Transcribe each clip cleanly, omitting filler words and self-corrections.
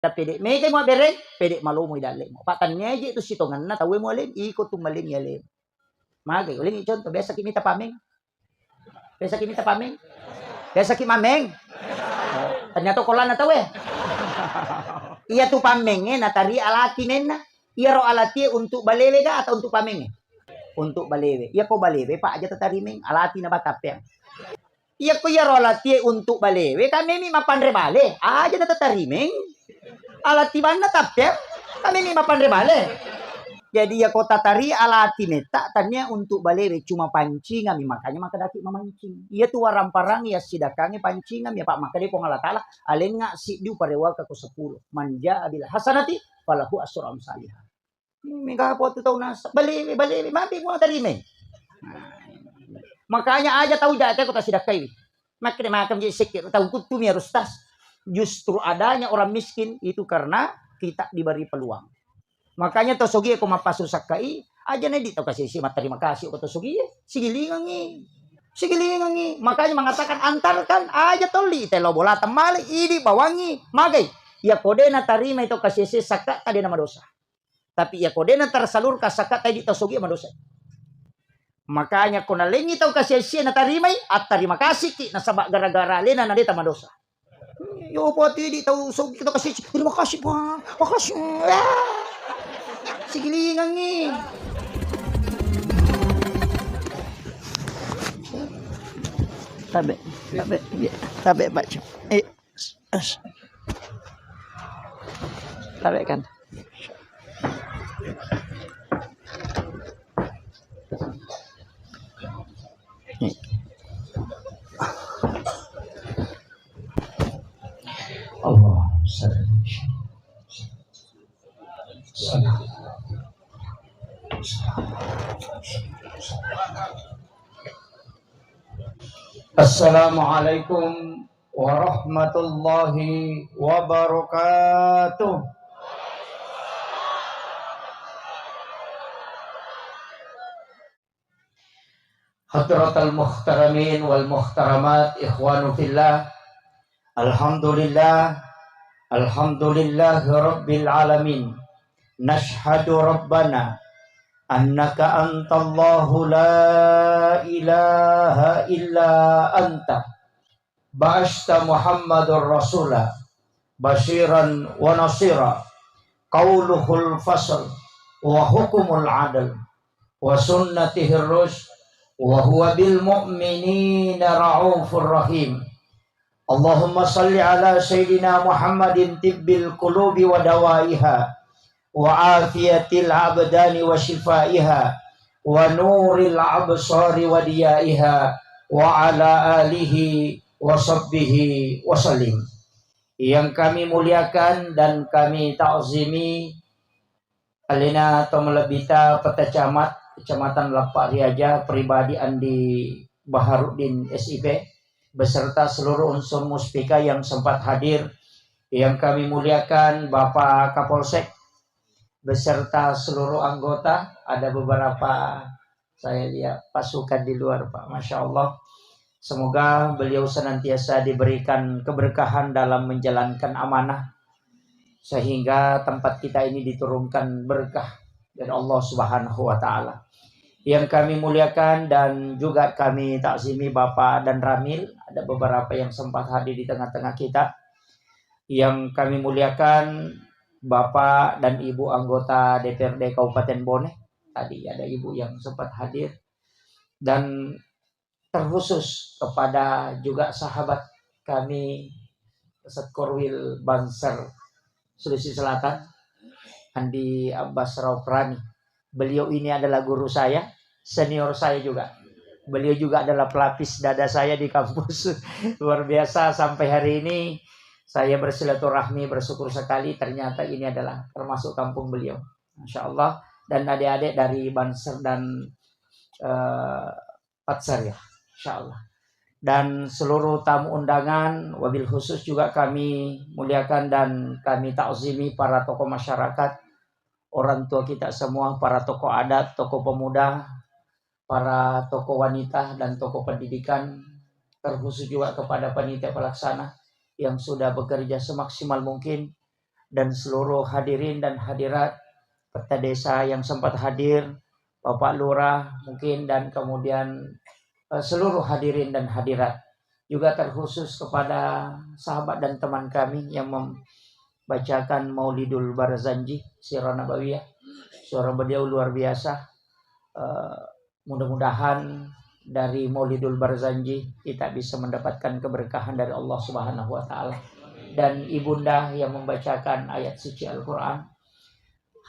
Tapi dek may kay mo bereng, pede malu mo idali mo. Patannya aja itu sitongan na tawe mo alin, ikot tumaling yalin. Magay, uling ichon to besa kimita pameng. Besa kimita pameng. Besa kimameng. Tanya to kolan na tawe. Iya tu pameng natari alati na. Iya ro alati untuk balewe ka atau untuk pameng? Untuk balewe. Iya ko balewe pa aja tatarimeng alati na batapeng. Iya ko iya ro alati untuk balewe kami mi mapandre bale. Aja tatarimeng. Alati mana tapem kami ni mapan bale. Jadi ya kota tari alati neta tanya untuk balewe cuma pancingan makanya maka daki memancing. Iya tu warang parang ya sidakange pancingan ya Pak maka dia pong Allah taala alenga si diu parewa ka ko 10 manja abil hasanati falahu asyru amsalihah. Mega po tu tahu nas balewe mabi mo tari me. Makanya aja tahu jate ko ta sidakai. Makanya makam jadi sikit tahu kutu mi harus tas. Justru adanya orang miskin itu karena kita diberi peluang. Makanya tosogi ako mapasusak kai, aja na dito kasi si terima kasih ako tosogi, sigilingangi. Makanya mengatakan antarkan aja toli telo bola tamali ini bawangi magay. Ya kode na tarima itu kasi si saka tadi nama dosa. Tapi ya kode na tersalur ka saka tadi tosogi madosa. Makanya kung nalingi ito kasi si na tarimay at terima kasih ki nasabak gara-gara lena na dito madosa. Yo pati di tahu so kita kasih terima kasih Pak. Makasih. Sigilingan ni. Tabe baca. Tabe kan. Allah Assalamualaikum warahmatullahi wabarakatuh. Hadratal muhtaramin wal muhtaramat ikhwanu fillah. Alhamdulillah rabbil alamin. Nashhadu rabbana annaka antallahu la ilaha illa anta ba'asta Muhammadur Rasulah basyiran wa nasira qauluhul fasl wa hukumul adl wa sunnatihir rusy wa huwa bil mu'minina ra'ufur rahim. Allahumma salli ala sayyidina Muhammadin tibbil qulubi wa dawaiha wa afiyatil abdani wa shifaiha wa nuril absari wa diyaiha wa ala alihi wa sahbihi wa sallim. Yang kami muliakan dan kami ta'zimi alina Tomlebita Peta Camat Kecamatan Lapak Riaja pribadi Andi Baharudin SIP beserta seluruh unsur muspika yang sempat hadir, yang kami muliakan Bapak Kapolsek beserta seluruh anggota. Ada beberapa saya lihat pasukan di luar Pak, Masya Allah. Semoga beliau senantiasa diberikan keberkahan dalam menjalankan amanah sehingga tempat kita ini diturunkan berkah dari Allah Subhanahu wa Ta'ala. Yang kami muliakan dan juga kami takzimi Bapak dan Ramil, ada beberapa yang sempat hadir di tengah-tengah kita. Yang kami muliakan Bapak dan Ibu anggota DPRD Kabupaten Bone, tadi ada Ibu yang sempat hadir, dan terkhusus kepada juga sahabat kami Ustadz Korwil Banser Sulawesi Selatan, Andi Abbas Rauprani. Beliau ini adalah guru saya, senior saya juga. Beliau juga adalah pelapis dada saya di kampus. Luar biasa, sampai hari ini saya bersilaturahmi, bersyukur sekali. Ternyata ini adalah termasuk kampung beliau. Masya Allah. Dan adik-adik dari Banser dan Patsar ya. Masya Allah. Dan seluruh tamu undangan, wabil khusus juga kami muliakan dan kami takzimi para tokoh masyarakat, orang tua kita semua, para tokoh adat, tokoh pemuda, para tokoh wanita dan tokoh pendidikan, terkhusus juga kepada panitia pelaksana yang sudah bekerja semaksimal mungkin dan seluruh hadirin dan hadirat peserta desa yang sempat hadir, Bapak Lurah mungkin, dan kemudian seluruh hadirin dan hadirat. Juga terkhusus kepada sahabat dan teman kami yang membacakan Maulidul Barzanji, Sirah Nabawiyah. Suara beliau luar biasa. Mudah-mudahan dari Maulidul Barzanji kita bisa mendapatkan keberkahan dari Allah Subhanahu wa taala. Dan ibunda yang membacakan ayat suci Al-Quran.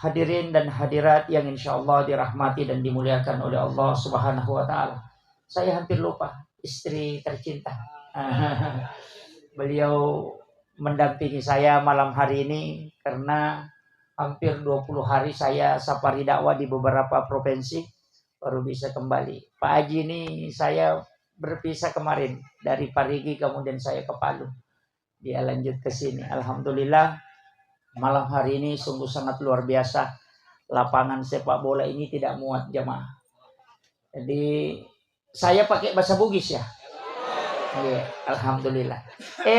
Hadirin dan hadirat yang insya Allah dirahmati dan dimuliakan oleh Allah Subhanahu wa taala. Saya hampir lupa istri tercinta. Beliau mendampingi saya malam hari ini karena hampir 20 hari saya safari dakwah di beberapa provinsi baru bisa kembali. Pak Haji ini saya berpisah kemarin dari Parigi, kemudian saya ke Palu. Dia lanjut ke sini. Alhamdulillah malam hari ini sungguh sangat luar biasa. Lapangan sepak bola ini tidak muat jamaah. Jadi saya pakai bahasa Bugis ya. Iya, alhamdulillah.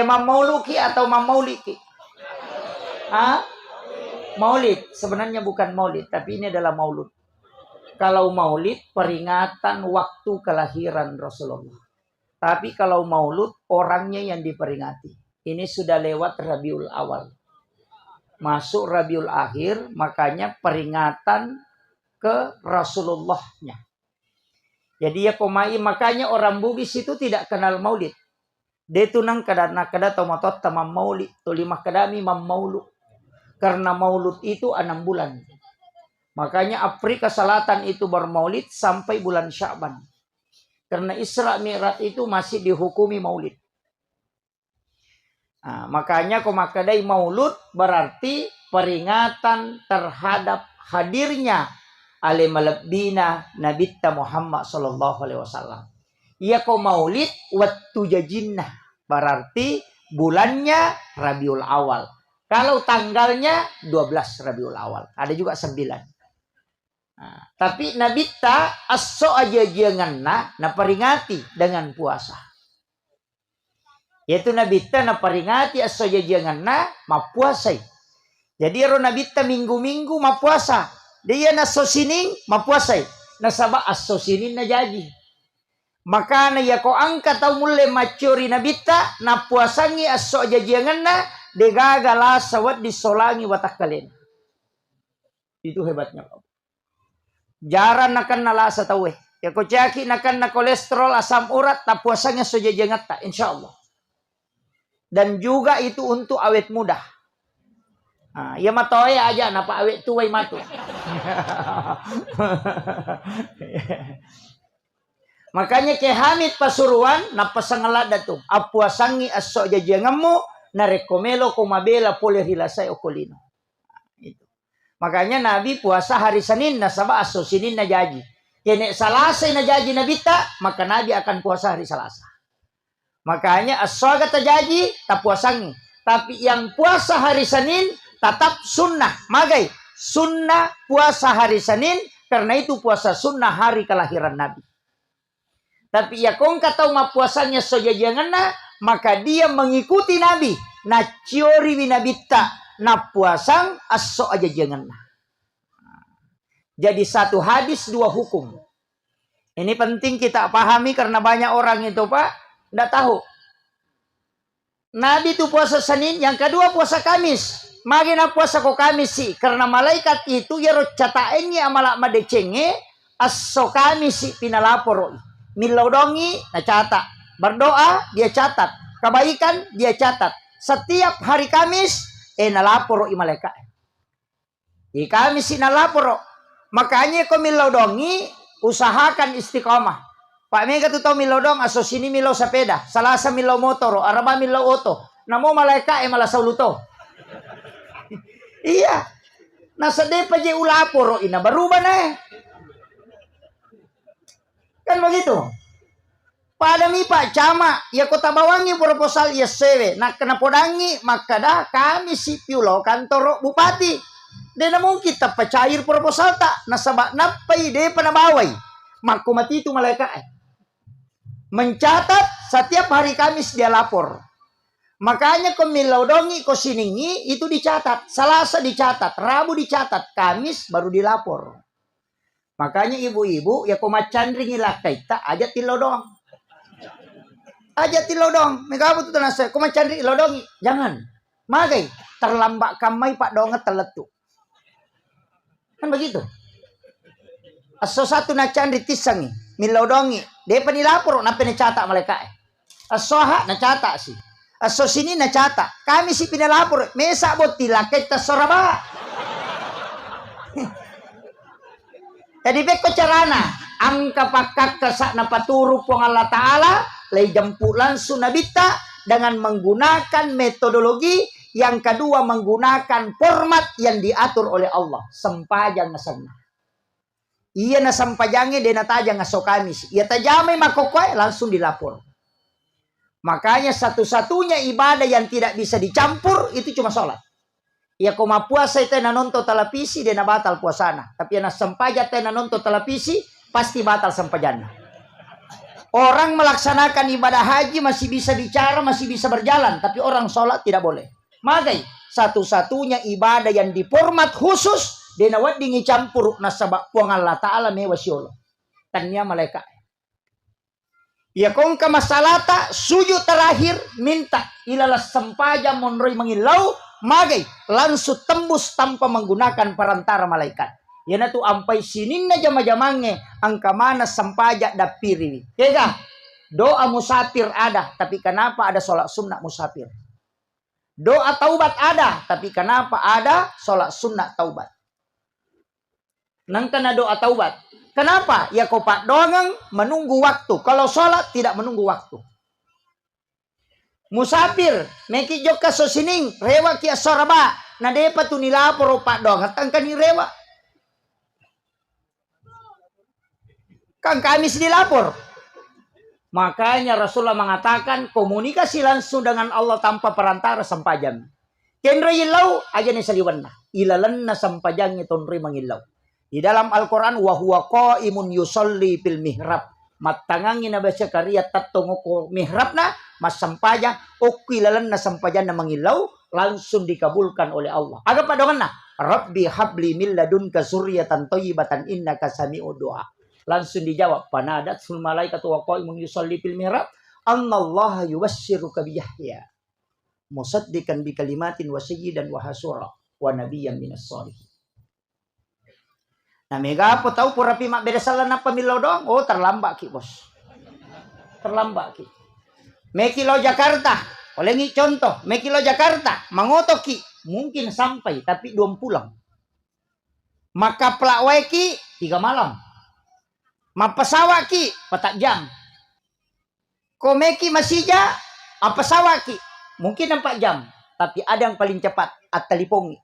Mamauluki atau mamauliki? Maulid. Sebenarnya bukan maulid, tapi ini adalah maulud. Kalau maulid peringatan waktu kelahiran Rasulullah. Tapi kalau maulud orangnya yang diperingati. Ini sudah lewat Rabiul Awal. Masuk Rabiul Akhir, makanya peringatan ke Rasulullahnya. Jadi ya komai, makanya orang Bugis itu tidak kenal maulid. Dia tunang kada tomatot tamam maulid, tulimah kadami mam maulud. Karena maulud itu 6 bulan. Makanya Afrika Selatan itu bermaulid sampai bulan Sya'ban. Karena Isra Mi'raj itu masih dihukumi maulid. Nah, makanya komakadai maulud berarti peringatan terhadap hadirnya alimalabdina Nabitta Muhammad sallallahu alaihi wasallam. Ia ko maulid waktu jajinnah berarti bulannya Rabiul Awal. Kalau tanggalnya 12 Rabiul Awal. Ada juga 9. Nah, tapi Nabitta aso aja janganna na peringati dengan puasa. Yaitu Nabitta na peringati aso aja janganna mapuasai. Jadi ro Nabitta minggu-minggu mapuasa. Dia naso sining mapuasai. Nasaba aso sining na jaji. Maka na ya ko angka tau mule macuri Nabitta na puasangi aso aja janganna degagala sawat disolangi watak kalian. Itu hebatnya kau. Jaran nakan nalasa tawe. Ya ko caki nakan na kolesterol asam urat ta puasanya soja jangat ta insyaallah. Dan juga itu untuk awet muda. Ya matoe aja napa awet tuai matu. Makanya ke Hamid Pasuruan na pasangalat datu. Apuasangi aso jajangamu na rekomelo kumabela pole rilasay okolino. Itu. Makanya Nabi puasa hari Senin nasaba aso Senin na jaji. Kene Salasa na jaji Nabita, maka Nabi akan puasa hari Selasa. Makanya asoga tajaji ta puasangi. Tapi yang puasa hari Senin tetap sunnah. Magai sunnah puasa hari Senin karena itu puasa sunnah hari kelahiran Nabi. Tapi ya kong katau mapuasanya soja janganna, maka dia mengikuti Nabi. Na ciori winabita na puasang aso aja janganna. Jadi satu hadis 2 hukum. Ini penting kita pahami karena banyak orang itu Pak tidak tahu. Nabi itu puasa Senin, yang kedua puasa Kamis. Magina puasa ko Kamis sih karena malaikat itu ya rocataennya amalak madecenge aso Kamis sih pinalaporo. Milaudongi na catat, berdoa dia catat, kebaikan dia catat. Setiap hari Kamis nalaporo imalaikat. Di Kamis nalaporo. Makanya ko milaudongi usahakan istiqomah. Pak Mega tu tahu milaudong aso sini milau sepeda, Salasa milau motor, Araba milau oto. Namo malaikat malah sauluto. Iya. Nasa depa je ulaporo ina berubah nah. Kan begitu. Pada mi Pak Cama, ya kota Bawangi proposal ya sewe. Nak kena podangi, maka dah kami si piulo kantor bupati. Dan namun kita pecair proposal tak. Nasabak napai de panabawai. Maku mati itu malaikat. Mencatat setiap hari Kamis dia lapor. Makanya ko milodongi, ko siningi, itu dicatat. Selasa dicatat, Rabu dicatat, Kamis baru dilapor. Makanya ibu-ibu, ya ko macandri ngilakay, ta aja tilodong. Aja tilodong. Megabo tu tanasa, ko macandri ilodongi. Jangan. Magay, terlambat kamay pak dongat teletu. Kan begitu. Aso satu na candri tisangi, milodongi. Dia penilapor, na pinicatat malika. Asoha na catat sih. Aso sini na catat. Kami si pinalapor. Mesa bot tilakay ta soraba. Jadi beko carana. Ang kapakak kasak na paturo po ng Allah Ta'ala. Lay jampu langsung nabita. Dengan menggunakan metodologi. Yang kedua menggunakan format yang diatur oleh Allah. Sempajang na sana. Iya na sampajangnya dia natajang na so Kamis. Iya tajamay makokoy langsung dilapor. Makanya satu-satunya ibadah yang tidak bisa dicampur itu cuma sholat. Ya koma puasa itu na nonton televisi dia na batal puasana. Tapi na sampaja itu na nonton televisi pasti batal sampajana. Orang melaksanakan ibadah haji masih bisa bicara, masih bisa berjalan. Tapi orang sholat tidak boleh. Makanya satu-satunya ibadah yang diformat khusus dia na wad dingi campur na sabak puang Allah Ta'ala mewasyolo. Tanya malaikat. Ya kong ka masalata sujud terakhir minta ilalas sampaja monroy mangilaw magay langsung tembus tanpa menggunakan perantara malaikat. Yan na tu ampay sinin na jama-jamange ang kamana sampaja da piriwi. Kaya doa musafir ada, tapi kenapa ada sholat sunnah musafir? Doa taubat ada, tapi kenapa ada sholat sunnah taubat? Nang kana doa taubat. Kenapa? Ya kau pak doang menunggu waktu. Kalau sholat tidak menunggu waktu. Musafir, meki joka sosining, rewa kia soraba. Na depa tu nilapor pak doang. Tangkan ni rewa. Kan kami dilapor. Makanya Rasulullah mengatakan komunikasi langsung dengan Allah tanpa perantara sampajang. Kenra ilaw aja ni saliwan na. Ilalan na sampajang itonri mangilaw. Di dalam Al-Quran, wahuwa qaimun yusolli fil mihrab. Matangangin na ba siya kariya tatong ko mihrab na, mas sampajang, o kilalan na sampajang na mangilaw, langsung dikabulkan oleh Allah. Aga pa doon na, Rabbi habli min ladunka suryatan thayyibatan innaka sami'ud du'a. Langsung dijawab, panadat sul malaikatu wa qaimun yusolli fil mihrab, annallaha yubassiruka biyahya. Musaddiqan bi kalimatin wa sayyidan wa hasura wa nabiyyan minas shalihin. Nah, mega po tahu pura pi mak beresalan na pamilaw doang. Oh, terlambat ki, bos. Terlambat ki. Mekilo Jakarta. Oleh ngi contoh, mekilo Jakarta, mangoto ki, mungkin sampai tapi 2 pulang. Maka pelawai ki 3 malam. Mapasawa ki 4 jam. Komeki masija apasawa ki mungkin 4 jam, tapi ada yang paling cepat at-talipongi.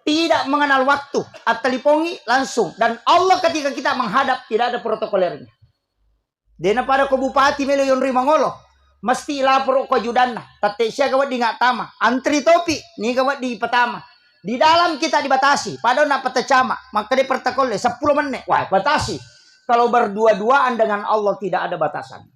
Tidak mengenal waktu, at-talipongi langsung. Dan Allah ketika kita menghadap tidak ada protokolernya. Dena pada ko bupati melo yon rimangolo, mesti lapor ko judanna. Tate siya gawat di ngatama, antri topi ni gawat di pertama. Di dalam kita dibatasi, pada na patacama, maka di protokol 10 menit. Wah, batasi. Kalau berdua-duaan dengan Allah tidak ada batasan.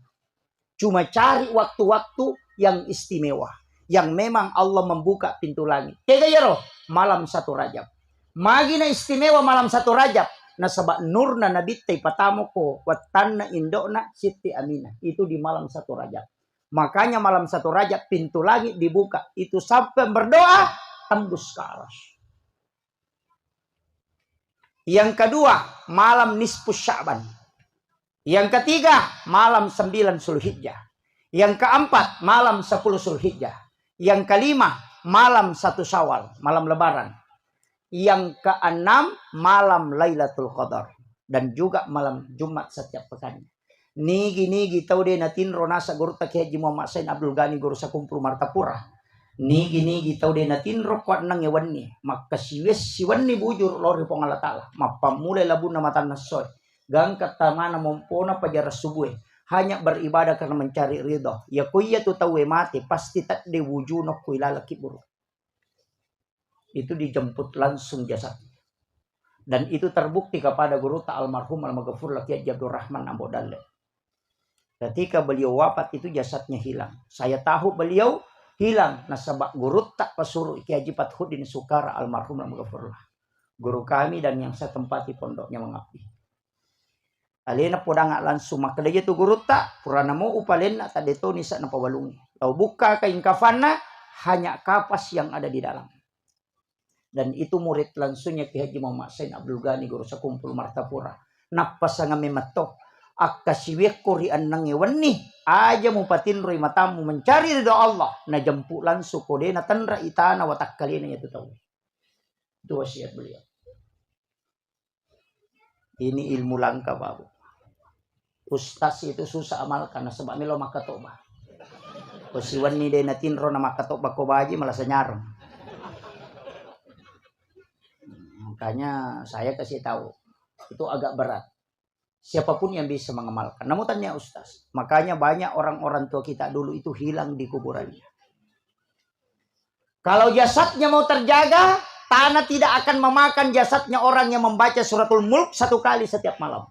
Cuma cari waktu-waktu yang istimewa. Yang memang Allah membuka pintu langit. Kaya yaro, malam 1 Rajab. Magi na istimewa malam 1 Rajab. Na sabak nur na nabitay patamo ko. Watan na indo na Siti Aminah. Itu di malam 1 Rajab. Makanya malam 1 Rajab pintu langit dibuka. Itu sampai berdoa tembus ke aras. Yang kedua, malam nisfu Sya'ban. Yang ketiga, malam 9 Zulhijjah. Yang keempat, malam 10 Zulhijjah. Yang kelima, malam 1 Syawal, malam Lebaran. Yang keenam, malam Lailatul Qadar. Dan juga malam Jumat setiap pekan. Nigi tau deh natin ronasa guru tak Haji Muhammad Sain Abdul Ghani guru sakumpul Martapura. Nigi tau deh natin rokok nang yawan ni. Maka siwan ni bujur lori pong Allah Ta'ala. Mapamulai labun na matan nasoy. Gangkat tamana mompona pajar subuh. Hanya beribadah karena mencari ridho. Ya kuya tu tahu mati pasti tak de wujuno kuilalaki buruk. Itu dijemput langsung jasad. Dan itu terbukti kepada guru ta almarhum al-maghfur laki Haji Abdul Rahman Ambodalle. Ketika beliau wafat itu jasadnya hilang. Saya tahu beliau hilang. Nasabak guru tak pasuruh Ki Haji Fathuddin Sukara almarhum lamagafurlah. Guru kami dan yang saya tempati pondoknya mengabdi. Alena podang langsung maka dia tu guru tak purana mo upalen na tadeto ni sa napawalungi. Lau buka kain kafana hanya kapas yang ada di dalam. Dan itu murid langsungnya Ki Haji Muhammad Sain Abdul Ghani guru sakumpul Martapura. Napas nga mematok akasiwek kuri anang nih aja mupatin roi matamu mencari ridho Allah na jemput langsung kode na tanra itana watak kalian itu tahu. Itu wasiat beliau. Ini ilmu langka babu. Ustaz itu susah amal karena sebab melo maka toba. Kosiwan ni de natin ro na maka toba ko baji malah senyarang. Makanya saya kasih tahu itu agak berat. Siapapun yang bisa mengamalkan. Namun tanya Ustaz. Makanya banyak orang-orang tua kita dulu itu hilang di kuburannya. Kalau jasadnya mau terjaga, tanah tidak akan memakan jasadnya orang yang membaca suratul Mulk 1 kali setiap malam.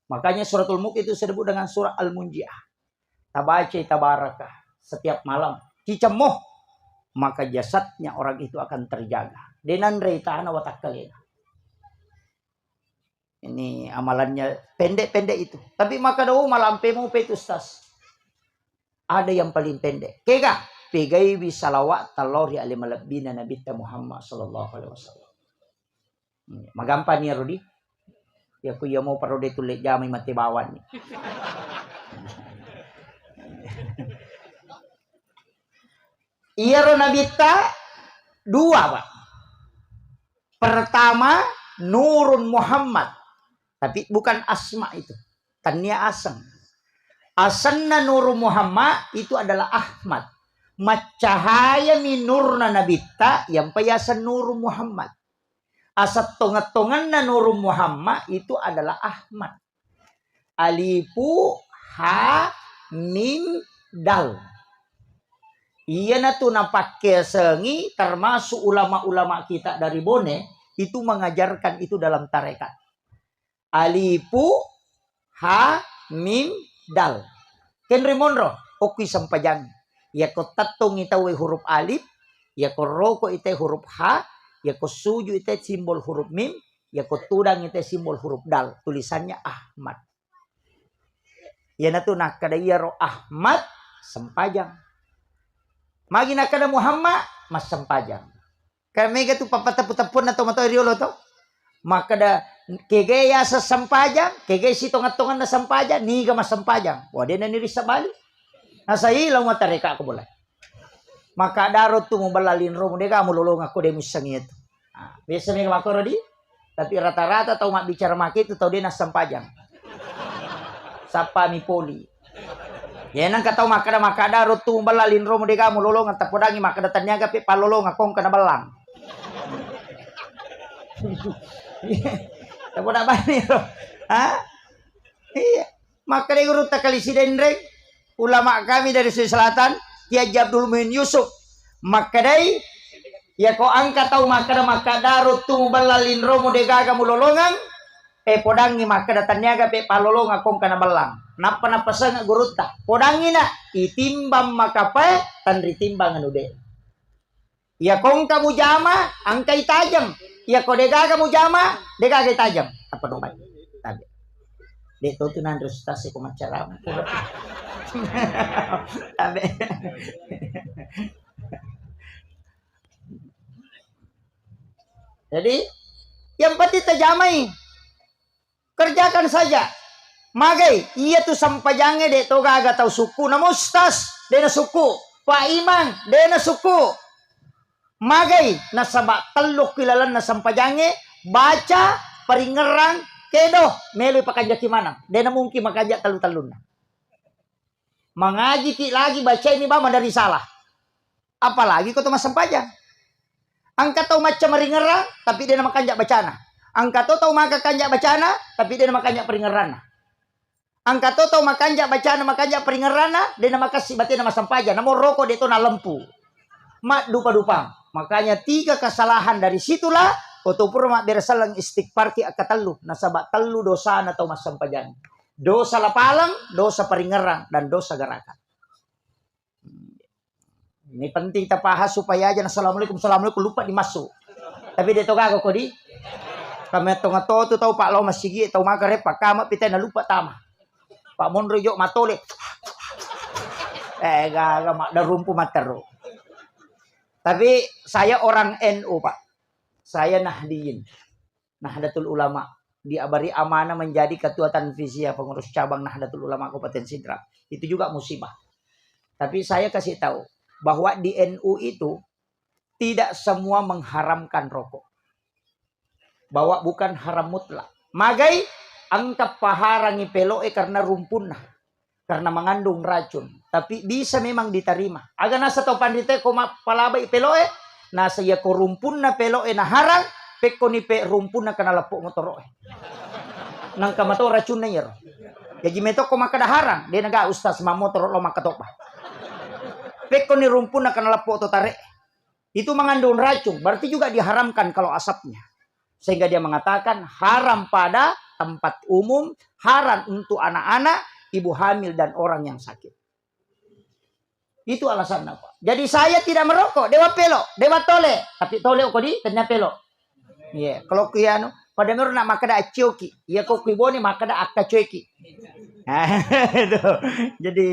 Makanya suratul Mulk itu disebut dengan surah Al-Munjiah. Tabaca tabarakah setiap malam. Cicemoh. Maka jasadnya orang itu akan terjaga. Denan reitana watakkalina. Ini amalannya pendek-pendek itu. Tapi maka daw malampe mo pe Ustaz. Ada yang paling pendek. Kega pegai bi salawat talori ali malabina nabi Muhammad sallallahu alaihi wasallam. Magampan ni Rodi. Ya ku ya mau parode tulik jamay mati bawan ni. Iya ro nabita 2, Pak. Pertama Nurun Muhammad. Tapi bukan asma itu. Tania asang. Asanna Nurun Muhammad itu adalah Ahmad. Macahaya minurna nabita yang payasan Nurun Muhammad. Asat tongat-tongan na Nurun Muhammad itu adalah Ahmad. Alifu ha mim dal. Iya na tu napake sengi termasuk ulama-ulama kita dari Bone itu mengajarkan itu dalam tarekat. Alifu ha mim dal. Ken rimonro oki sampajang. Ya ko tatong itawe huruf alif, ya ko roko ite huruf ha, ya ko suju ite simbol huruf mim, ya ko tudang ite simbol huruf dal. Tulisannya Ahmad. Ya na tu nakada iya ro Ahmad sampajang. Magi nakada Muhammad mas sampajang. Karena mega tu papataputapun na tomato riolo to. Maka da kegaya sa sampajang, kegaya si tongat-tongan na sampajang, niga mas sampajang. Wade na niri sa bali. Nasa ilaw matareka ako bulay. Maka darot tu mo balalin ro mo deka mo lulong ako de misang ito. Biasa may makoro di. Tapi rata-rata tau mak bicara makit itu tau dia na sampajang. Sapa mi poli. Yan ang kataw makada ro tu mo balalin ro mo deka mo lulong at tapodangi makada tanyaga pi palulong akong kana balang. Tapo na ba niyo? Ha? Iya. Maka de guru takalisiden rek. Ulama kami dari Sulawesi Selatan, Ki Haji Abdul Muhyin Yusuf. Maka dai ya ko angka tau makada rutu balalin romo de gaga mulolongan podangi makada tanyaga pe palolong akong kana balang. Napa sang guru ta? Podangi na itimbang makape tan ritimbang anu de. Ya kong kamu jama angkai tajam. Ya ko de gaga mu jama de gaga tajam. Apa dong baik? Tabe. De to tunan Ustaz ko macara. Jadi yang penting terjamai kerjakan saja magai iya tu sampajange de to gaga tau suku na Ustaz de na suku Pak Iman de na suku magai na sabak teluk kilalan na sampajange baca peringerang kedo melu pakanja kimana de na mungkin makanja talu-talun. Mengaji ki lagi baca ini bama dari salah. Apalagi kau tu mas sampajang. Angkat tau macam meringerang tapi dia nama kanjak bacana. Angkat tau maka kanjak bacana tapi dia nama kanjak peringerana. Angkat tau makanjak bacana makanjak peringerana dia nama kasih batin nama sampajang. Namun rokok dia tu na lempu. Mak dupa-dupa. Makanya 3 kesalahan dari situlah kau tu pura mak bersalang istighfar ki akatalu nasabak telu dosa atau mas sampajang. Dosa lapalang, dosa peringerang, dan dosa gerakan. Ini penting kita pahas supaya aja assalamualaikum lupa dimasuk. Tapi dia tahu kagak kok di. Kami tengah tu tahu Pak Lo masih gigi tahu makare Pak Kamat pita na lupa tama. Pak Monro jok matole. Gagak mak dah rumpu matero. Tapi saya orang NU Pak. Saya Nahdiyin. Nahdlatul Ulama. Diabari amanah menjadi ketua Tanfiziyah pengurus cabang Nahdlatul Ulama Kabupaten Sidrap. Itu juga musibah. Tapi saya kasih tahu bahwa di NU itu tidak semua mengharamkan rokok. Bahwa bukan haram mutlak. Magai angkap paharangi peloe karena rumpunna. Karena mengandung racun. Tapi bisa memang diterima. Aga nasa tau pandite ko palabay peloe. Nasa ya ko rumpunna peloe na harang. Pekko ni pe rumpunna kana lapo motoroe. Nang kamato racun na yero. Jadi meto ko makadaharang. Dia naga ustaz mamotor lo makatopa. Pekko ni rumpun akan lapo atau tarik. Itu mengandung racun. Berarti juga diharamkan kalau asapnya. Sehingga dia mengatakan haram pada tempat umum. Haram untuk anak-anak, ibu hamil, dan orang yang sakit. Itu alasan apa? Jadi saya tidak merokok. Dewa pelo. Dewa tole. Tapi tole kok di. Ternyata pelo. Iya. Kalau kiano. Pada meron nak makada acioki. Iya kok kiboni makada akka cueki. Itu. Jadi.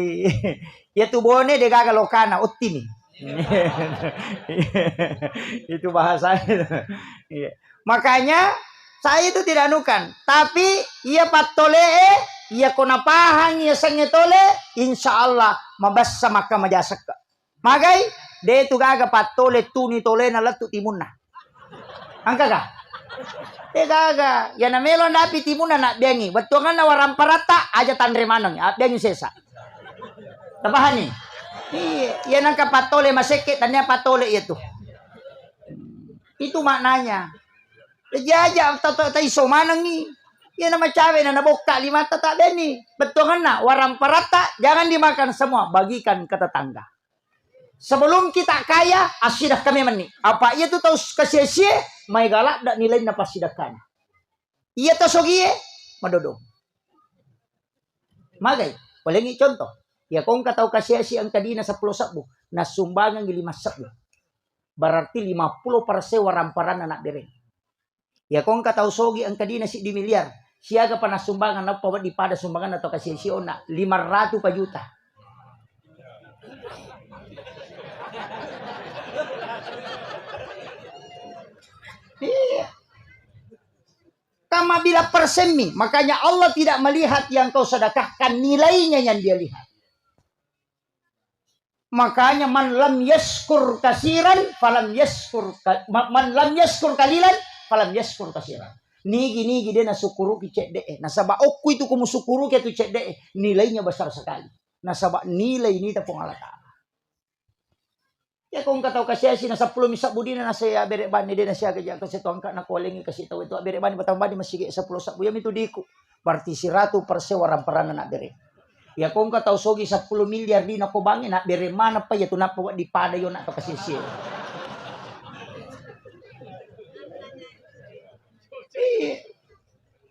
Ya tu bone de gaga lokana ottimi. Itu bahasanya. Makanya saya itu tidak anukan, tapi ia patole ia kona pahang ia sangetole insyaallah mabassa maka majasak. Magai de tu gaga patole tuni tole na latu timunna. Angka ga? De gaga ya na melon dapi timunna nak bengi. Betuangan na waram parata aja tandre manang bengi sesa. Tapahani. Iya nang kapatole maseke tanya patole itu. Itu maknanya. Jaja tato iso manang ni. Iya nama cawe na naboka lima tata beni. Betul kan na waram parata jangan dimakan semua, bagikan ke tetangga. Sebelum kita kaya asidah kami meni. Apa iya tu tahu kesia-sia mai galak dak nilai na pasidahkan. Iya to sogie madodo. Magai, paling contoh. Ya kung kataw kasiyasi ang kadina sa 10 sabbo na sumbangan ng 5 sabbo. Berarti 50% waramparan na nakdirin. Ya kung kataw sogi ang kadina si di milyar. Siya ka pa na sumbangan na pawad di pada sumbangan na to kasiyasi na 500 pa juta. Iya. Kama bila persemi. Makanya Allah tidak melihat yang kau sedekahkan. Nilainya yang dia lihat. Makanya man lam yaskur kasiran falam yaskur man lam yaskur kalilan falam yaskur kasiran. Nigi dia nasukuru ki cek de. Nasaba okku itu kumu sukuru ki tu cek de. Nilainya besar sekali. Nasaba nilai ini tepung Allah Ta'ala. Ya kung kataw kasiyasi na 10 misak budina na saya berek bani dia na siya kaya kasi to angka na kolengi kasi taw itu berek bani batang bani masige 10 sabbu yam itu diku. Berarti 100% waran na berek. Ya kung kataw sogi 10 miliar di na ko bangin na bere mana pa ya tu na po di pada yo na to kasisi.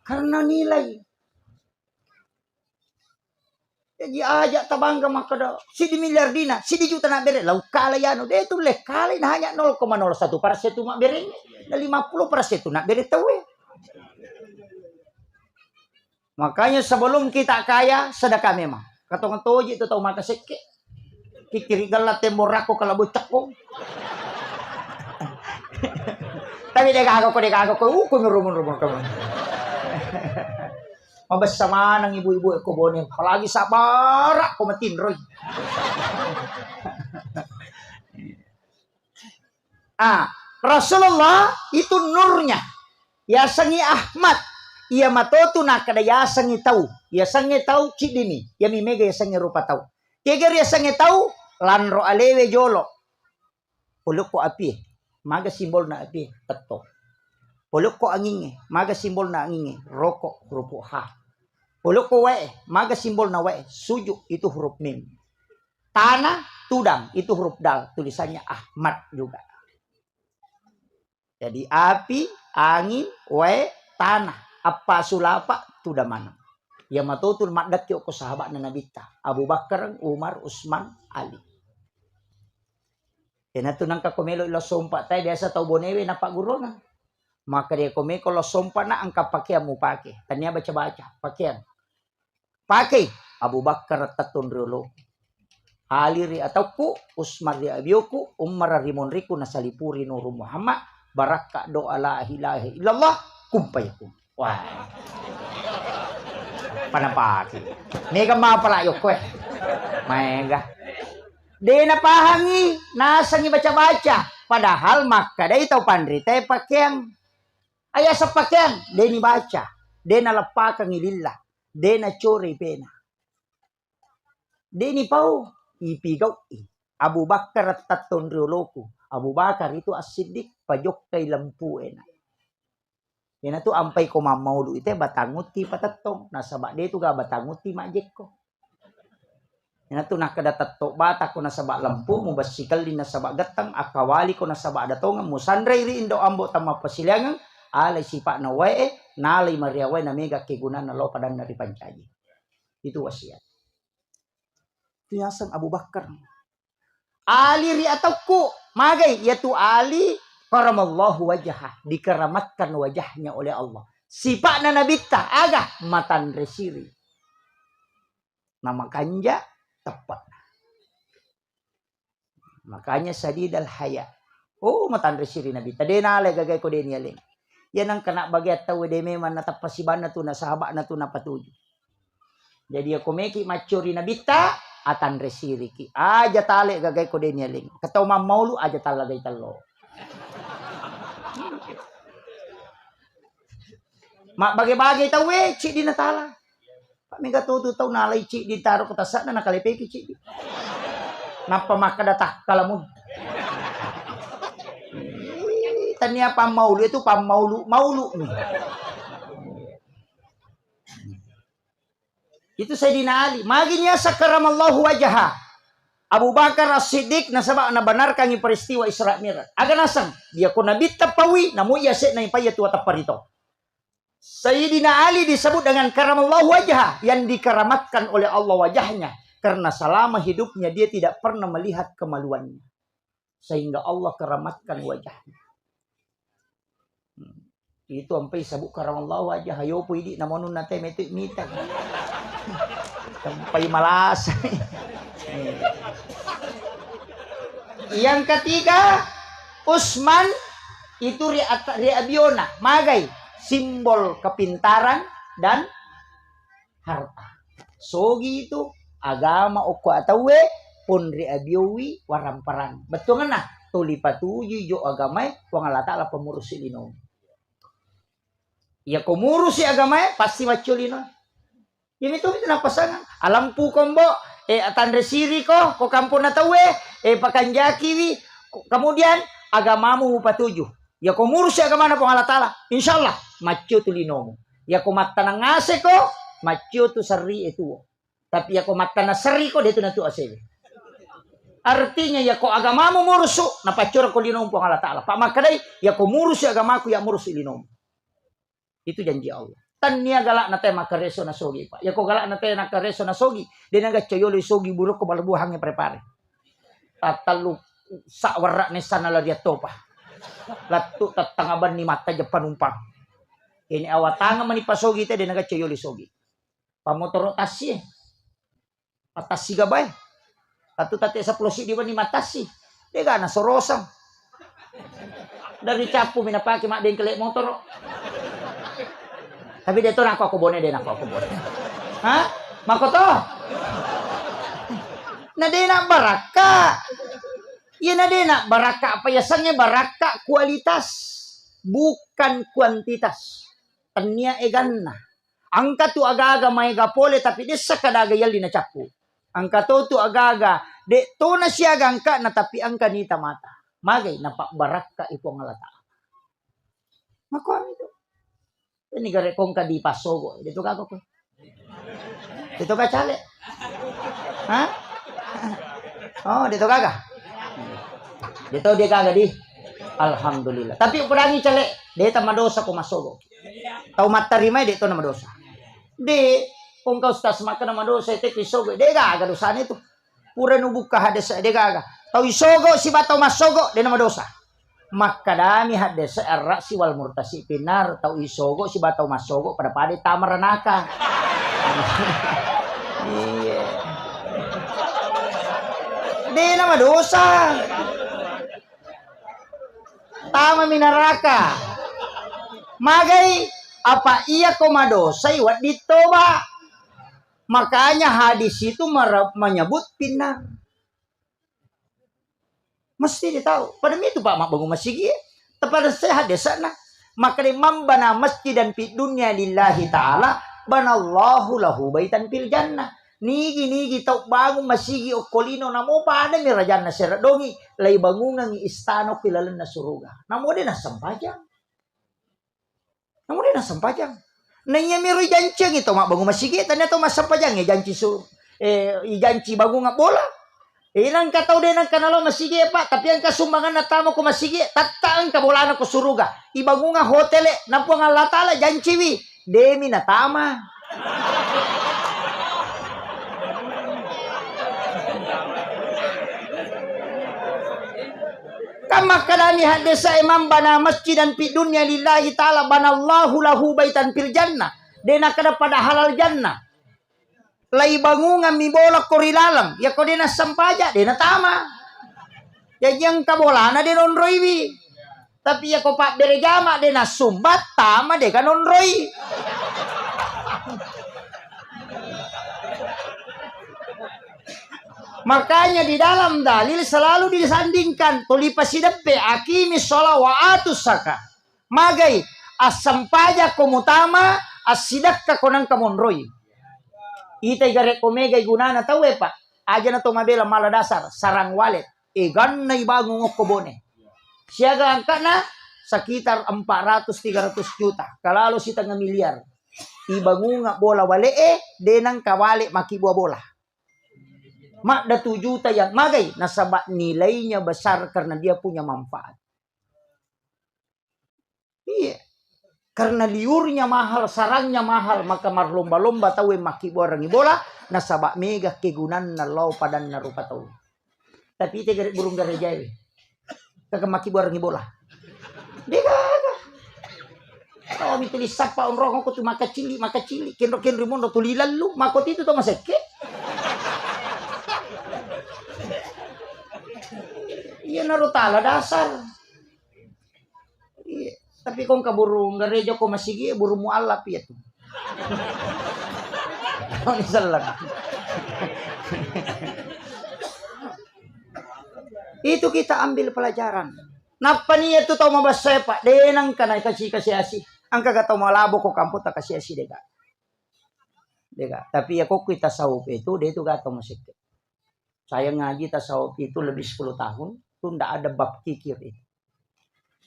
Karena nilai. Jadi ajak tabangga makada si di miliar dina, si di juta na bere lau kala yano de tu le kala na hanya 0,01% mak bere na 50% nak bere tawe. Makanya sebelum kita kaya, sedekah memang. Katong toji itu tahu maka seke. Kikirigal na temorako kalau bocak ko. Tapi deka ko, kumirumun kamu. Mabas sama ng ibu-ibu ko bonin. Palagi sabar ko matinroy. Rasulullah itu nurnya. Ya sangi Ahmad. Ia matoto na kada ya sangi tau. Ya sangi tau cidini. Ya mimega ya sangi rupa tau. Tiga ya sangi tau lanro alewe jolo. Puluk ko api. Maga simbol na api. Teto. Puluk ko anginge. Maga simbol na anginge. Rokok rupo ha. Puluk ko wae. Maga simbol na wae. Sujuk itu huruf mim. Tanah tudang itu huruf dal. Tulisannya Ahmad juga. Jadi api, angin, wae, tanah. Apa sulapa tu dah mana. Ya matutul madat yo ko sahabat na nabita. Abu Bakar, Umar, Usman, Ali. Kaya nato nang kakumelo ilo sumpa tayo biasa tau bonewe na paguro na. Maka dia kumeko lo sumpa na ang kapakian mo pake. Tanya baca-baca. Pakian. Pakai. Abu Bakar tatun rolo. Ali ri atauku, Usman ri abiyoku, Umar rimon riku na salipuri nuru Muhammad. Baraka doa la ilaha illallah. Kumpayakum. Wah. Panapaki. Mega mapalayok ko eh. Mega. Di napahangi. Nasa ngi baca-baca. Padahal maka day tau pandri. Tay pakyang. Ayah sa pakyang. Di ni baca. Di nalapakang ilillah. Di na chori pena. Di ni pau. Ipigaw. Abu Bakar at taton rioloku. Abu Bakar itu as-siddiq. Pajok kay lampuena. Yan na to, ampay ko mamaulo ite, batangot ti patatong. Nasa ba, dito ga batangot ti majek ko. Yan na to, nakadatatto, bata ko nasa ba lampu, mubasikal din nasa ba gatang, akawali ko nasa ba datongan, musandray rin daw ambo tama pasilangang, alay sipa na wae, nalay mariaway na mega kigunan na lo padan na ripancaji. Itu wasiat. Itu yasang Abu Bakar. Ali ri atau ku, magay, yaitu Ali, karamallahu wajah, dikeramatkan wajahnya oleh Allah. Sifat na nabita agah matan resiri. Nama kanja tepat. Makanya sadidal haya. Oh matan resiri nabita. Denale gagay ko din yaling. Yan ang kena bagiat tahu de memang natapasiban na tu na sahabat na tu na patuju. Jadi aku meki macuri nabita atan resiri ki. Aja tale gagay ko din yaling. Kataw mamaulu aja talagay talo. Mak bagay-bagay tahu cik di natala. Pak mega tutu tahu nalai cik di taruh ketasak na nakalipeki cik. Napa maka datah kalamun. Tanya pamaulu itu pamaulu nih. Itu Sayyidina Ali. Maginya sakaramallahu wajaha. Abu Bakar As-Siddiq nasaba na benarkan yung peristiwa Isra Mi'raj. Aga nasang dia ko nabita pawi namu yase na ipayatu ataparito. Sayyidina Ali disebut dengan karamallahu wajah yang dikeramatkan oleh Allah wajahnya karena selama hidupnya dia tidak pernah melihat kemaluannya sehingga Allah keramatkan wajahnya. Itu sampai sabuk karamallahu wajah ayo puidi namonun nate metu mita. Sampai malas. Yang ketiga Usman itu Riabiona magai simbol kepintaran dan harta. Sogi itu agama oko atawe pun riabiowi waramparang. Betul ngana tuli patuju jo agamai wang Allah Ta'ala pemurus ilino. Ya komurus agamai pasti waculino. Ini tuh itu pasangan. Alampu kombo atan resiri ko kampung atawe pakanjaki wi. Kemudian agamamu patuju. Ya komurus agama na pong Allah Ta'ala. Insyaallah macho tulinomo. Ya ko matta na ngase ko, macho tu sari itu. Tapi ya ko matta na sari ko dito na tu asebe. Artinya ya ko agamamu murusu na pacura ko linom po Allah Ta'ala. Pamakaday ya ko murusu agamaku ya murusu linom. Itu janji Allah. Tanya galak na tayo makareso na sogi pa. Ya ko galak na tayo nakareso na sogi. Di naga choyolo sogi buruk ko balabuhang ya prepare. Tatalu sa warak ni sana la dia topa. Latu tatangaban ni mata Jepang umpang. Ini awatanga manipasogi te di naga choyolo sogi. Pamotoro tasi. Patasi gabay. Latu tate sa plosi di ba ni matasi. Di ka na sorosang. Dari capu minapaki mak din kelek motor. Tapi dito na ako bone din ako bone. Ha? Makoto. Na din na baraka. Yan na din na baraka. Payasannya baraka kualitas. Bukan kuantitas. Tanya egan na. Angka tu aga-aga may gapole tapi di sa kadagayal di na capu. Angka tu aga-aga. De to na siya angka na tapi angka ni tamata. Magay na baraka ipo ang alata. Makuha ito. Ini gare kong ka di pasogo. Dito ka ko. Dito ka chale. Ha? Oh, dito ka. Dito di ka di. Alhamdulillah. Tapi urangi chale. Dito madosa ko masogo. Tau matarimay dito na madosa. Di Kung ka ustas makan nama dosa ite isogo. Dega aga dosanya itu. Pura nubuka hades dega aga. Tau isogo si batau masogo de nama dosa. Makadami hades arra si wal murtasi pinar tau isogo si batau masogo pada pade tamaranaka. Iya. De nama dosa. Tama minaraka. Magai apa iya komadosa iwat ditoba. Makanya hadis itu menyebut pinar. Mesti ditahu. Pada itu Pak Mak Bangun Masjid. Tepada saya hadis sana. Maka imam bana masjid dan fi dunya lillahi ta'ala. Banallahu lahu baitan fil jannah. Nigi tau bangun masjid okolino namo pada mirajana seradongi. Lai bangunan istano kilalan na suruga. Namo dia na sampajang. Nanya miro janci gitu mak bangun masjid tanya to masa pajang ya janci janci bangun ngap bola. Ilang ka tau denang kanalo masjid pak tapi ang kasumbangan na tamo ko masjid tataan ka bola na ko suruga. Ibangun nga hotel nampu nga latala janci wi demi na tama. Kama kadani hadisa imam bana masjidan fi dunya lillahi ta'ala banallahu lahu baitan fil jannah. Dena kada pada halal jannah. Lai bangungan mi bola korilalang. Ya ko dena sampaja dena tama. Ya yang kabolana de nonroiwi. Tapi ya ko pak berejama dena sumbat tama de kan nonroi. Makanya di dalam dalil selalu disandingkan tulipa sidape akimi sholat wa atus saka. Magai asampaja komutama asidak ka konang kamonroy. Ita igare komega igunana tahu pak. Aja na to mabela mala dasar sarang walet. Egan na ibago ngokobone. Siaga angka na sekitar 400-300 juta. Kalalo si tengah miliar. Ibangu nga bola wale denang kawale makibuah bola. Mak da 7 juta yang magai nasabak nilainya besar karena dia punya manfaat. Iya. Karena liurnya mahal, sarangnya mahal, maka marlomba-lomba tahu maki borang bola nasabak mega kegunan na law padan na rupa tahu. Tapi itu garik burung garejai. Kagak maki borang bola. Dia kagak. Kau mitili sapa onrong ko tu makacili. Kenro mondo tulilan lu makot itu to maseke. Iya narutala dasar. Iya. Tapi kung kaburung garejo ko masigi burung mualaf ya tuh. Ini salah. Itu kita ambil pelajaran. Napa niya to tau mabasa pak denang kana kasi asi. Ang kaga tau malabo ko kampo ta kasi asi dega. Tapi ya kok kita saup itu dia itu gato musik. Saya ngaji tasawuf itu lebih 10 tahun. Itu tidak ada bab kikir itu.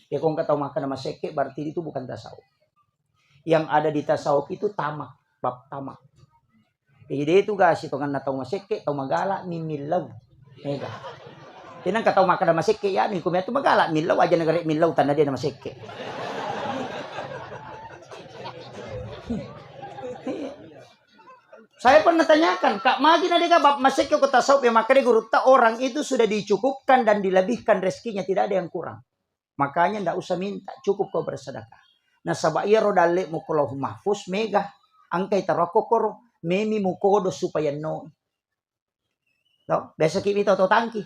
Ya kau nggak tahu makan sama seke berarti itu bukan tasawuf. Yang ada di tasawuf itu tamak, bab tamak. Jadi itu gak sih tongan natau maseke, tau magala mimilaw. Mega. Tinang kataw makan sama seke ya, nih kumya itu magala milaw aja negara milaw tanda dia nama seke. Saya pernah tanyakan, Kak Magi nadega bab masek ke tasawuf ya makanya guru tak orang itu sudah dicukupkan dan dilebihkan rezekinya tidak ada yang kurang. Makanya ndak usah minta, cukup kau bersedekah. Nah sabaya rodale mukolahu mahfuz mega angkai tarokokoro memi mukodo supaya no. Tahu, besok kita to tangki.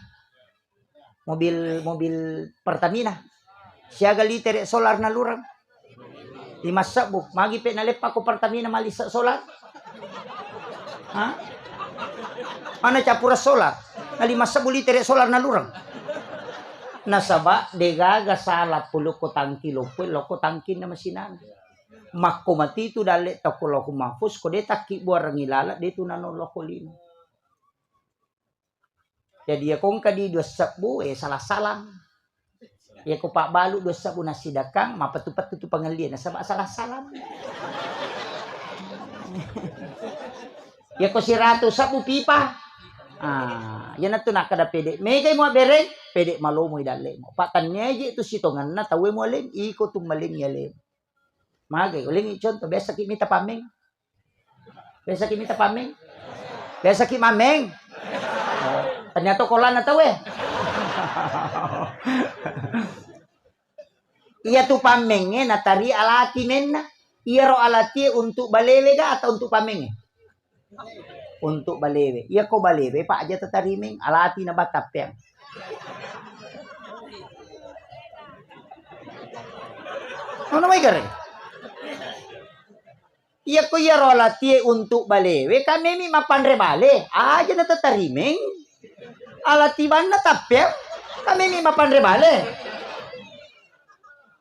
Mobil Pertamina. Siaga liter solar na lurang. 5 sabu, magi pe nalepa ko Pertamina malisa solar. Ha? Mana capura solar? Na 5 liter solar na lurang. Nasaba degaga sala pulo ko tangki loko tangki na masinan. Makko mati tu dale takolo ko mahfuz ko de takki buarang ilala de tu nanolo ko lino. Jadi ya kong kadi 2 sabu salah salang. Ya ko pak balu 2 sabu nasi dakang mapatupat tu pangalian nasaba salah salam. Ya ko si ratu sabu pipa. Yan na to nakada pede. May kay mo bereng, pede malomoy dali mo. Pakan niya itu si tongan na tawe mo alin, iko tum maling yalim. Magay, uling ichon to besa kimita pameng. Biasa ki minta pameng. Biasa ki mameng. Ternyata kola na tahu Iya tu pamengnya natari alati menna. Iya ro alati untuk balewe ga atau untuk pamengnya? Untuk balewe. Iya ko balewe pak aja tatarimeng alati na batap yang. Ano may gare? Iya ko iya ro alati untuk balewe kami mi mapanre bale. Aja na tatarimeng. Alati ban na tapem. Kami mi mapanre bale.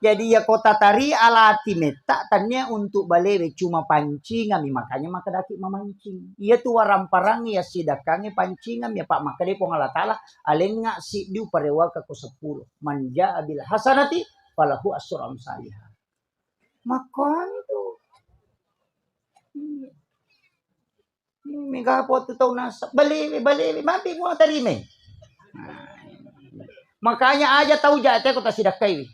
Jadi ya kota tari alati meta tanya untuk balewe cuma pancing kami makanya maka daki memancing. Iya tu warang parang ya sidakannya pancing kami ya pak maka dia pengalatala alenga si diu parewa ke 10 manja abil hasanati falahu asyram salihah. Makanya tu. Mega po tu tau nasa balewe mabi mo tari me. Makanya aja tahu jate kota sidakai.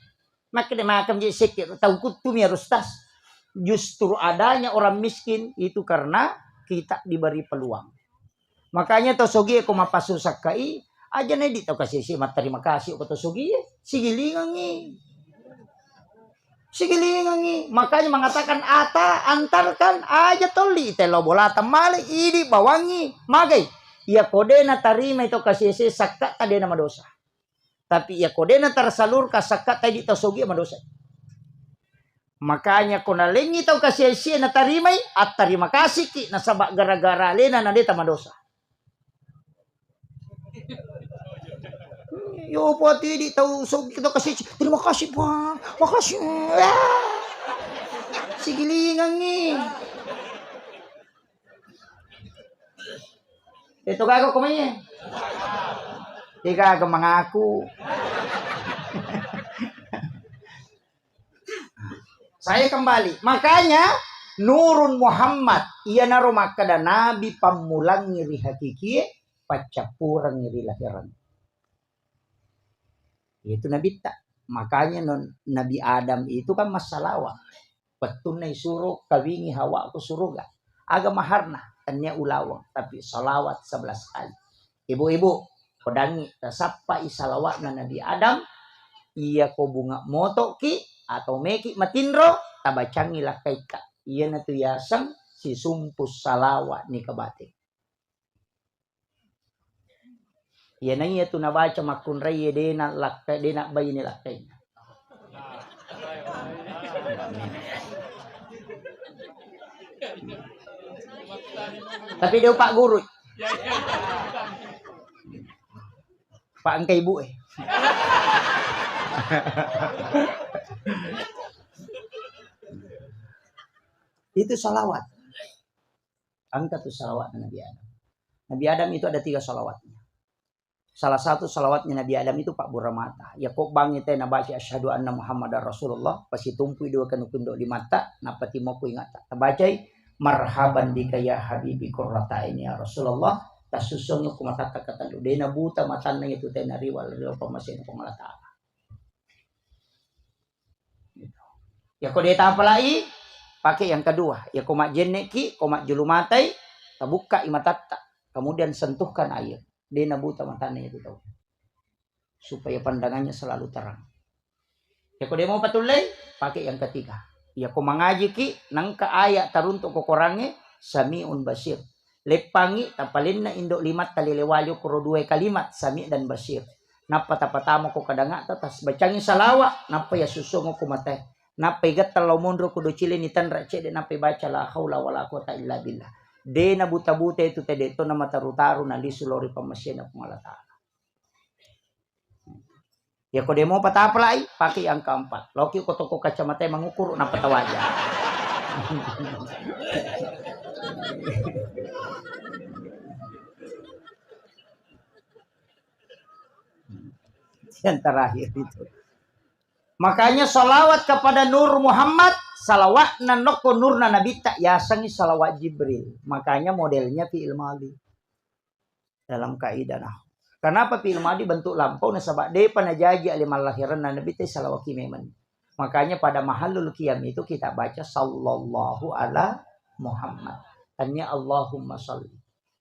Makanya makam jadi sekir tahu kutum ya rustas. Justru adanya orang miskin itu karena kita diberi peluang. Makanya tosogi ko mapasu sakai aja nih di tahu kasih si terima kasih ko tosogi sigilingangi. Makanya mengatakan antarkan aja toli telo bola tamale ini bawangi magai. Ya kode na tarima itu kasih si sakka tadi nama dosa. Tapi ya kodena tersalur kasakat tadi tosogi madosa. Makanya kona lengi tau kasih na tarimay at terima kasih ki nasabak gara-gara lena na deta madosa. Yo po di tau sogi kita kasih terima kasih pa. Makasih. Sigilingan ni. Ito gago kumanya. Ika mengaku. Saya kembali. Makanya Nurun Muhammad ia naruh makada nabi pamulang ngiri hakiki pacapurang ngiri lahiran. Itu nabi tak. Makanya Nabi Adam itu kan masalawat. Petunai suruh kawingi Hawa ke surga. Agak maharna tanya ulawang tapi salawat 11 kali. Ibu-ibu kodangi tasapa isalawat na Nabi Adam iya ko bunga moto ki atau meki matindro tabacangi lakai ka iya na tuyasang si sumpus salawat ni kabate iya na iya tu nabaca makun raya dena lakai dena bayi ni lakai tapi dia pak guru Pak angka ibu Itu salawat. Angka tuh salawat Nabi Adam. Nabi Adam itu ada 3 salawatnya. Salah satu salawatnya Nabi Adam itu Pak Buramata. Ya kok bang itu nabaca asyhadu anna Muhammadar Rasulullah pasti tumpu dua kan kundo di mata napati mau ku ingat. Tabacai marhaban bika ya habibi qurrata ini ya Rasulullah. Tasusungnya ku mata kata dena buta matana itu tena riwal pamasin pengalata. Ya kok dia apa lagi? Pakai yang kedua. Ya komak jeneki, komak julumatai, tabuka imatatta. Kemudian sentuhkan air. Dena buta matana itu tahu. Supaya pandangannya selalu terang. Ya kok dia mau patulai? Pakai yang ketiga. Ya kok mengaji ki nangka ayat taruntuk kokorangnya samiun basir. Lepangi tapalin na indok limat talilewalyo kuro 2 kalimat sami dan basir. Napa tapatamo ko kadanga tatas bacangi salawa napa ya susongo ko mate. Napa igat talaw mondro ko do chile ni tanra cede napa baca la haula wala quwata illa billah. De na buta-buta itu tede to na mataru-taru na lisulori pamasya na pumalata. Ya ko demo patapalay pakai yang keempat. Loki ko toko kacamata mengukur napa tawaja. Yang terakhir itu. Makanya salawat kepada Nur Muhammad, salawat nanoko nur na nabi tak yasangi salawat Jibril. Makanya modelnya fi'il madhi. Dalam kaidah nah. Kenapa fi'il madhi bentuk lampau na sabak de panajaji alimal lahiran na nabi tak salawat kimeman. Makanya pada mahallul qiyam itu kita baca sallallahu ala Muhammad. Tanya Allahumma salli.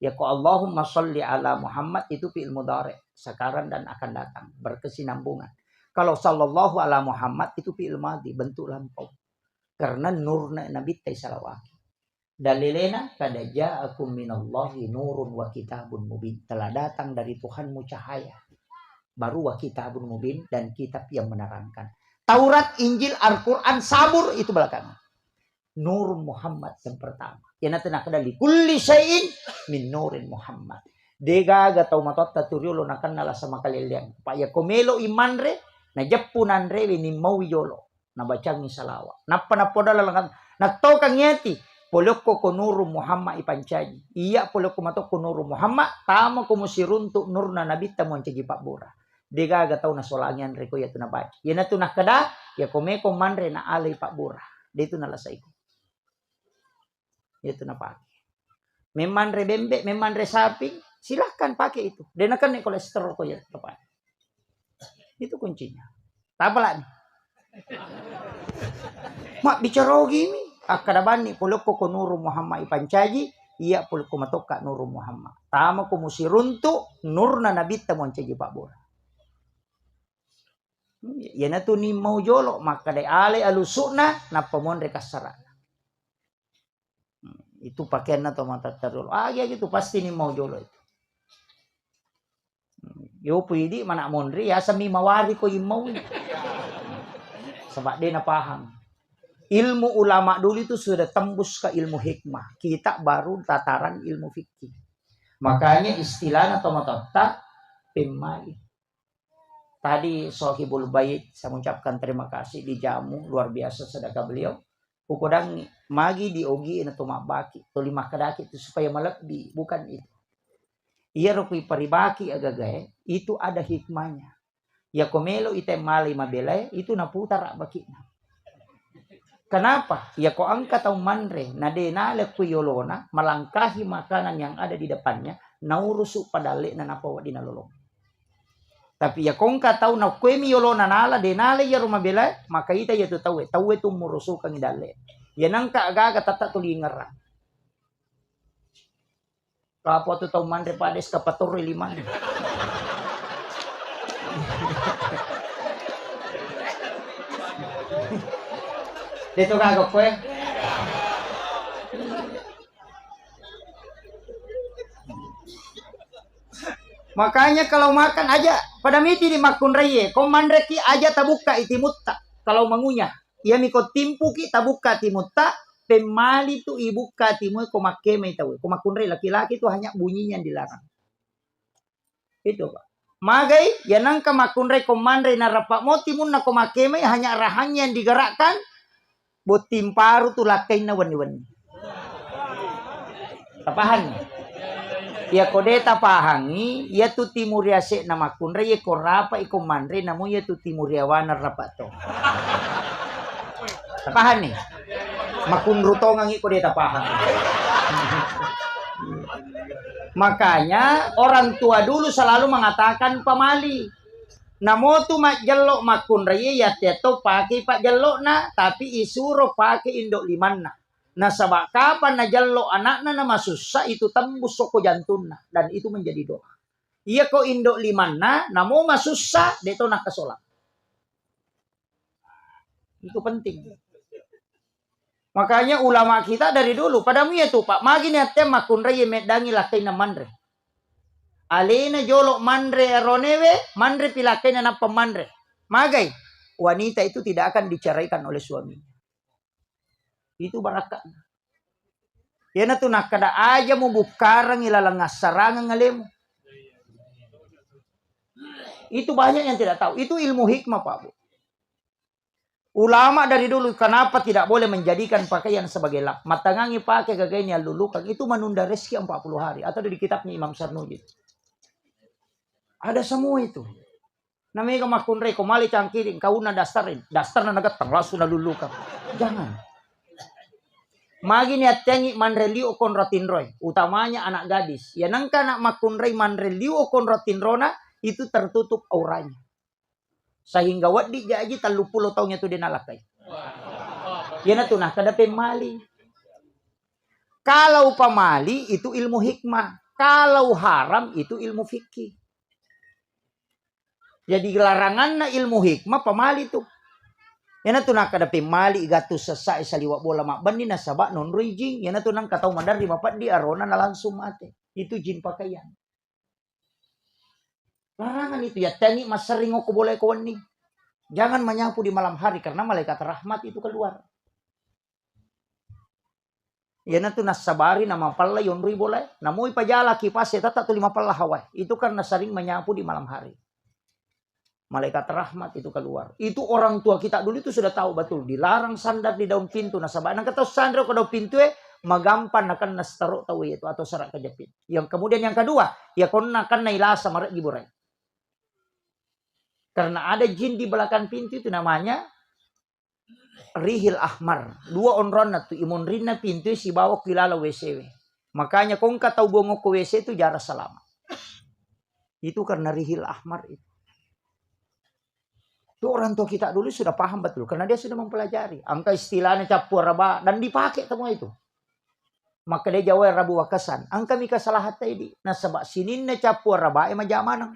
Ya kok Allahumma salli ala Muhammad itu fi'il mudhari, sekarang dan akan datang, berkesinambungan. Kalau sallallahu ala Muhammad itu fi'il madhi, bentuk lampau. Karena nurna Nabi salawat. Dalilena kada ja'akum minallahi nurun wa kitabun mubin. Telah datang dari Tuhanmu cahaya. Baru wa kitabun mubin, dan kitab yang menerangkan. Taurat, Injil, Al-Quran, Sabur itu belakangan. Nur Muhammad yang pertama. Yana tenang kedali kulli syai'in min nurin Muhammad. Dega gatau matot taturiolo nakan nala sama kaliliang. Pa ya komelo imanre na japunanre ni mawiyolo na bacang ni salawa. Napa na podala langan na to kang yati poloko ko nuru Muhammad ipancaji. Iya poloko matok ko nuru Muhammad tama ko musiruntuk nur na nabi tamuan cegi pak bora. Dega gatau na solangian reko ya tu na baca. Yana tu na kada ya komeko manre na alay pak bora. De itu na lasaiku. Itu na pakai. Memang rebembe, memang resapi, silahkan pakai itu. Dan akan kolesterol kau ya tepat. Itu kuncinya. Tak apalah nih. Mak bicara gini, akadabani polok ko nuru Muhammad ipancaji, iya polok ko matoka nuru Muhammad. Tama ko musiruntu nur na nabi tamon caji pak bora. Ya na tu ni mau jolo maka de ale alusukna na pamon rekasara. Itu pakaian atau mata terul. Ya gitu pasti nih mau jolo itu. Yo pidi mana mondri ya sami mawari ko imau. Sebab dia na paham. Ilmu ulama dulu itu sudah tembus ke ilmu hikmah. Kita baru tataran ilmu fikih. Makanya istilah atau matotta pemali. Tadi Sohibul Bait saya mengucapkan terima kasih di jamu luar biasa sedekah beliau. Ukudang magi diogi na tumabaki to lima kadaki itu supaya melebih, bukan itu. Iya rukui paribaki agagae itu ada hikmahnya. Ya komelo ite mali mabelai itu naputar bakina. Kenapa? Ya ko angka tau manre na denale kuyolona melangkahi makanan yang ada di depannya naurusu padale na napawa dinalolong. Tapi ya kongka tahu na kuemi yolona nala denale ya rumah bela maka ita ya tu tahu tu murusu kang idale ya nangka aga tata tu lingerang kapo tu tahu mandre pades kapatur lima dito kagok ko Makanya kalau makan aja pada miti di makun reye, komandreki aja tabuka itimutta. Kalau mengunyah, ia miko timpuki tabuka timutta, pemali tu ibuka timu komakeme tahu. Komakun reye laki-laki itu hanya bunyinya yang dilarang. Itu Pak. Magai ya nangka makun reye komandre narapak mo timun na komakeme hanya rahangnya yang digerakkan. Buat timparu tu lakai na wani-wani. Tapahan. Ya kodeta pahangi ya tu timuria se nama kunre ya korapa iko mandre namu ya tu timuria wana rapato. Tapahan nih. Makun rutongang iko deta pahang. Makanya orang tua dulu selalu mengatakan pamali. Namo tu mak jelok makun raya ya teto pakai pak jelok na tapi isuro pakai indok limanna. Nah sabak kapan na jallo anakna na masusah itu tembus soko jantuna dan itu menjadi doa. Iya ko indok limanna namo masusah deto nak kesolak. Itu penting. Makanya ulama kita dari dulu pada muya tu Pak magi ni atem makun raya medangi lakai na mandre. Alena jolok mandre ronewe mandre pilakai na pemandre. Magai wanita itu tidak akan diceraikan oleh suami. Itu barakat. Ya na tu nak kada aja mo bukarang ilalang sarangan ngalemu. Itu banyak yang tidak tahu. Itu ilmu hikmah Pak Bu. Ulama dari dulu kenapa tidak boleh menjadikan pakaian sebagai lap. Matangangi pakai gagainya lulukan itu menunda rezeki 40 hari atau di kitabnya Imam Sarnuji. Ada semua itu. Namanya makun reko mali cangkiring kauna dastarin. Dastarna nagatang langsung lulukan. Jangan. Magi niat tengi manreliu kon rotinroy, utamanya anak gadis. Ya nangka nak makunrei manreliu kon rotinrona itu tertutup auranya. Sehingga wadi jaji 30 tahunnya tu dinalakai. Ya na tu nah kada pemali. Kalau pamali itu ilmu hikmah. Kalau haram itu ilmu fikih. Jadi larangan na ilmu hikmah pamali itu. Yana tu nak ada pemali gatu sesak saliwa bola mak bandi na sabak non rijing. Yana tu nang katau mandar di mapat di arona na langsung mati. Itu jin pakaian. Larangan itu ya. Tani mas sering aku boleh kawan ni. Jangan menyapu di malam hari karena malaikat rahmat itu keluar. Yana tu nasabari nama pala yonri boleh. Namui pajala kipas ya tetap tu 5 pala hawai. Itu karena sering menyapu di malam hari. Malaikat rahmat itu keluar. Itu orang tua kita dulu itu sudah tahu betul. Dilarang sandar di daun pintu nasabari. Nah kata sandar ke daun pintu magampan akan nastaruk tahu itu atau serak kejepit. Yang kemudian yang kedua, ya kona akan nailasa marak giburai. Karena ada jin di belakang pintu itu namanya Rihil Ahmar. 2 onron na tu imun rina pintu si bawa kilala WC. Makanya kung katau bongok ke WC itu jarak selama. Itu karena Rihil Ahmar itu. Itu orang tua kita dulu sudah paham betul. Karena dia sudah mempelajari. Angka istilahnya capur raba. Dan dipakai semua itu. Maka dia jawab rabu wakasan. Angka mika salah hati. Nah sebab sinin na capur raba majamanang.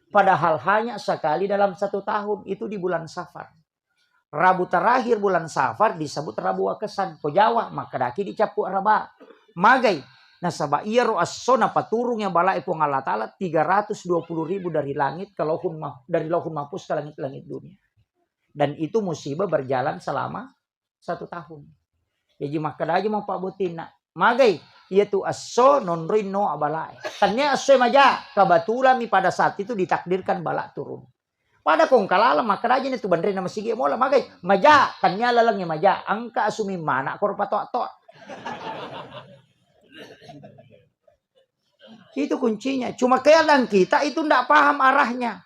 Padahal hanya sekali dalam 1 tahun. Itu di bulan Safar. Rabu terakhir bulan Safar disebut Rabu Wakasan. Ko Jawa maka daki dicapuk raba. Magai. Nah sabab iya ro'assona paturung yang balai pun Allah Ta'ala 320.000 dari langit ke dari lauhun mahfuz ke langit-langit dunia. Dan itu musibah berjalan selama 1 tahun. Jadi maka aja mau Pak Butina. Magai. Yaitu asso non rino abalai. Tanya asso maja. Kebetulan pada saat itu ditakdirkan balak turun. Pada kong kalala maka aja itu bandre nama sige mola magai. Maja. Tanya lalangnya maja. Angka asumi mana kor patok-tok. Itu kuncinya. Cuma kadang kita itu tidak paham arahnya.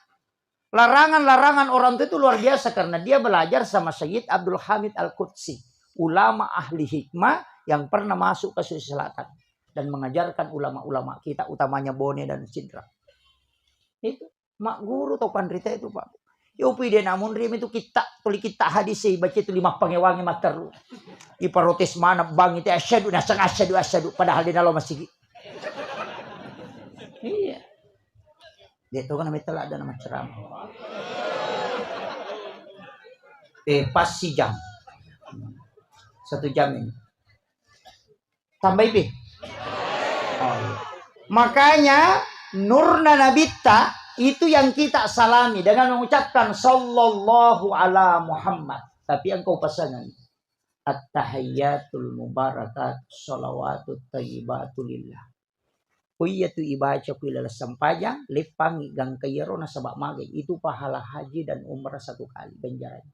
Larangan-larangan orang itu luar biasa. Karena dia belajar sama Sayyid Abdul Hamid Al-Qudsi. Ulama ahli hikmah yang pernah masuk ke Sulawesi Selatan. Dan mengajarkan ulama-ulama kita. Utamanya Bone dan Sidra. Itu. Mak guru atau pandrita itu Pak. Yopi dia namun rim itu kita. Tuli kita hadis. Baca itu 5 pangewangi mater. Iparotes mana bang itu. Asyadu. Nasang asyadu. Padahal dia dalam masih. Iya. Dia tahu kan nama telak ada nama ceramah. Pas si jam. 1 jam ini. Tambah ipi. Oh, iya. Makanya Nurna Nabita itu yang kita salami dengan mengucapkan Sallallahu ala Muhammad. Tapi engkau pasangan. At-tahiyyatul mubarakat salawatut tayyibatulillah. Kuya tu ibaca kuila sampajang lepangi gang kayero na sabak magay. Itu pahala haji dan umrah 1 kali ganjaran.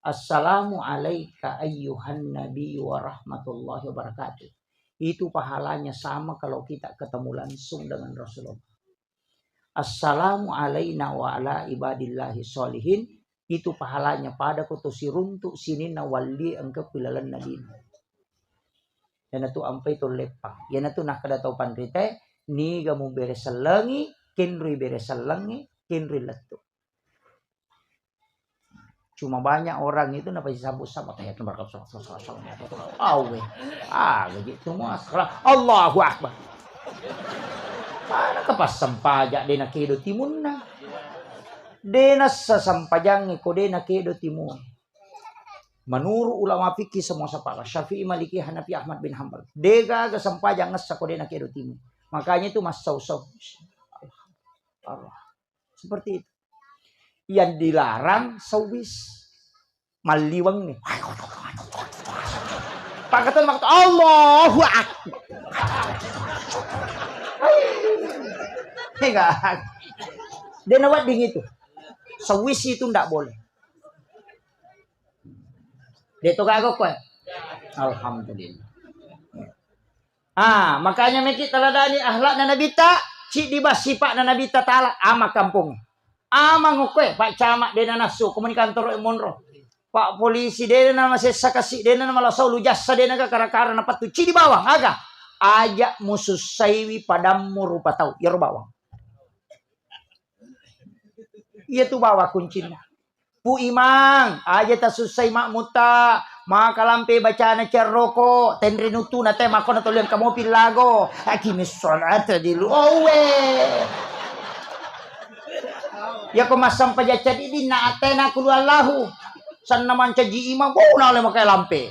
Assalamu alayka ayyuhan nabi wa rahmatullahi wa barakatuh. Itu pahalanya sama kalau kita ketemu langsung dengan Rasulullah. Assalamu alayna wa ala ibadillahi sholihin. Itu pahalanya pada kutusi runtuk sinina wali engkau pilalan nabi. Yan tu ampai tu lepang. Yan tu nak kada tau pandrite ni gamu beresalangi, kinri beresalangi, kinri letu. Cuma banyak orang itu napa disambut-sambut ayat nomor 1. Awe. Begitu semua salah. Allahu akbar. Mana kepas sampajak dena kedo timunna. Dena sasampajang ko dena kedo timun. Menurut ulama fikih semua sepala Syafi'i, Maliki, Hanafi, Ahmad bin Hanbal. Dega ga sampajang ngasa ko dena kedo timun. Makanya itu mas saw. Allah. Seperti itu. Yang dilarang sawis maliwang nih. Pakatan waktu Allahu akbar. Enggak. Dia nawat ding itu. Sawis itu ndak boleh. Dia tuh kagak kok. Alhamdulillah. Makanya meki teladani akhlak na nabita, ci dibas sifat na nabita taala ama kampung. Ama ngokwe Pak Camat dena nasu komunikantor monro. Pak polisi dena nama sesa kasih dena nama lasau lu jasa dena ka kara-kara na patu ci di bawah aga. Ajak musuh saiwi padamu rupa tau ya bawah. Iya tu bawa kuncinya. Pu imang aja ta susai mak muta Maka lampe bacaan cerroko tenri nutu na tema ko na tulian kamu pilago. Aki misolat di lu. Owe. Ya ko masam pajacad ini na atena kulu Allahu. San naman caji imam ko na oleh makai lampe.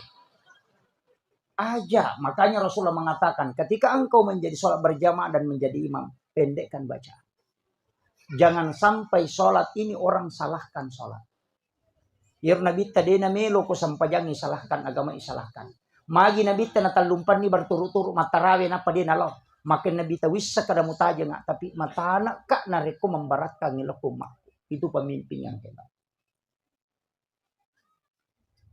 Aja, makanya Rasulullah mengatakan ketika engkau menjadi sholat berjamaah dan menjadi imam, pendekkan bacaan. Jangan sampai sholat ini orang salahkan sholat. Ir Nabi tadi namelo ko sampajangi salahkan agama isalahkan. Magi Nabi tana talumpan ni berturut-turut matarawe na padi nalo. Makin Nabi tawissa kada mutaja nga tapi matana ka nareko membaratkan ngilakum mak. Itu pemimpin yang hebat.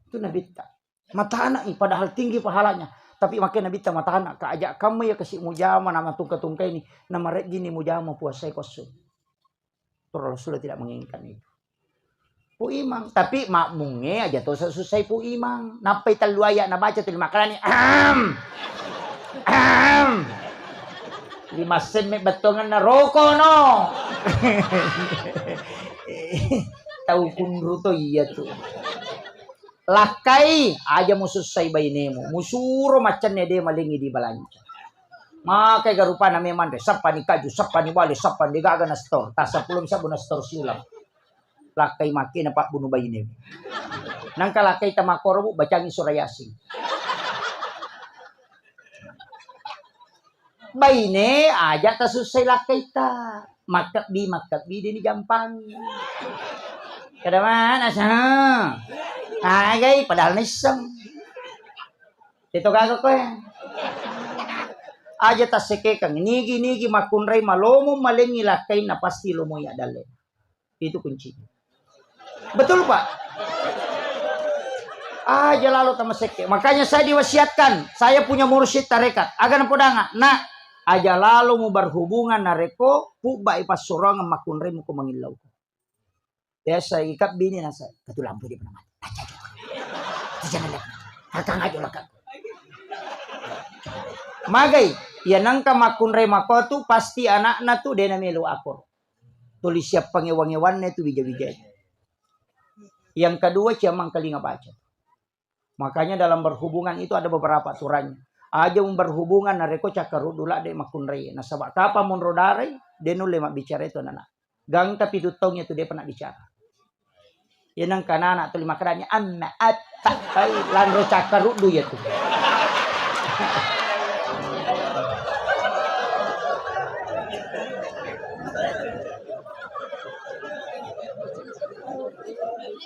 Itu Nabi ta. Mata anak ini padahal tinggi pahalanya. Tapi makin Nabi ta mata anak kaajak kamu ya kasih mujama nama tungka-tungka ini. Nama rek gini mujama puasa kosong. Rasulullah tidak menginginkan itu. Pu imang. Tapi makmungnya aja tuh selesai pu imang. Napai taluaya na baca tuh makanannya. Lima sen me batongan na roko no. Tahu kunru to iya tuh. Lakai aja musuh say bainemu musuro macannya dia malingi di balanca makai garupa na memang deh sapani kaju sapani bali sapani gaga na store tasa belum sabu na store siulang lakai makin na pak bunuh bainemu nangka lakai tamakoro bacangi surah yasin baine aja tasusay lakai ta makap bi dini gampang kada mana asa agay, padahal na isang. Dito gago ko yan. Aja tas seke kang nigi makunray malomo malingi lakay na pasti lumoy adale. Itu kunci. Betul Pak? Aja lalu tama seke. Makanya saya diwasiatkan. Saya punya mursyid tarekat. Agar na podanga. Nah, aja lalu mo berhubungan nareko. Puba ipas surangan makunray mo kumangilaw ko. Ya saya ikap bini na saya. Katulampu di penaman. Magay, yan ang kamakun remako tu pasti anak na tu dia namelo akor. Tulis siap pangewan-ewan na tu bija-bija. Yang kedua siamang kalinga baca. Makanya dalam berhubungan itu ada beberapa aturannya. Aja berhubungan nareko cakarudula de makunrei. Nah sabak kapa mon rodare de nule mak bicara itu anak. Gang tapi tutongnya tu dia pernah bicara. Yan ang kanana tulis makanannya amma atta kay lanro cakarudu ya tu.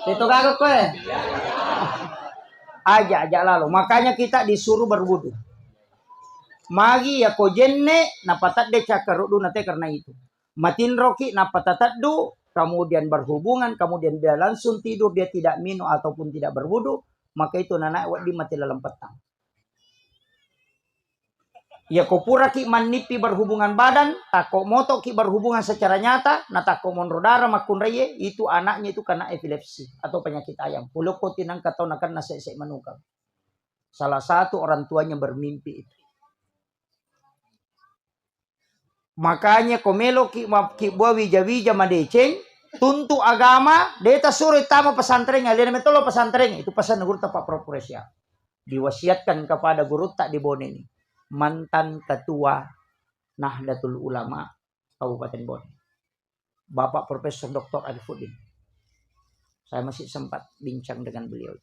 Itu kagak ko eh. Aja lalu. Makanya kita disuruh berwudu. Magi ya ko jenne napatat de cakarudu nate karena itu. Matin roki napatatadu kemudian berhubungan, kemudian dia langsung tidur, dia tidak minum ataupun tidak berwudu, maka itu nanak di mati dalam petang. Ya kopura ki manipi berhubungan badan, tako moto ki berhubungan secara nyata, natako monrodara makun reye, itu anaknya itu karena epilepsi atau penyakit ayam. Pulau kotinang katonakan nase-se manukam. Salah satu orang tuanya bermimpi itu. Makanya komelo ki buah wija-wija madeceng tuntu agama deta suruh tama pesantrennya lihat metolo pesantren itu pesan guru Pak Propresya diwasiatkan kepada guru tak di Bone ini mantan ketua Nahdlatul Ulama Kabupaten Bone Bapak Profesor Dr. Arifudin. Saya masih sempat bincang dengan beliau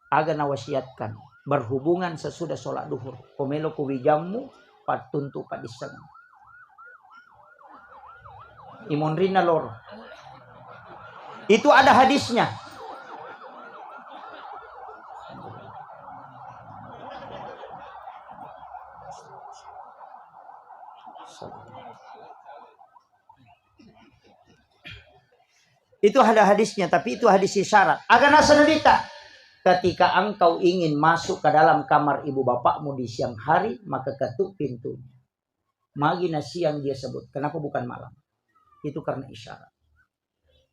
agar nawasiatkan berhubungan sesudah sholat duhur komelo kuwijamu patuntu padisang imonrina lor. Itu ada hadisnya. Itu ada hadisnya, tapi itu hadis isyarat. Agar nasanadita. Ketika engkau ingin masuk ke dalam kamar ibu bapakmu di siang hari, maka ketuk pintunya. Magina siang dia sebut. Kenapa bukan malam? Itu karena isyarat.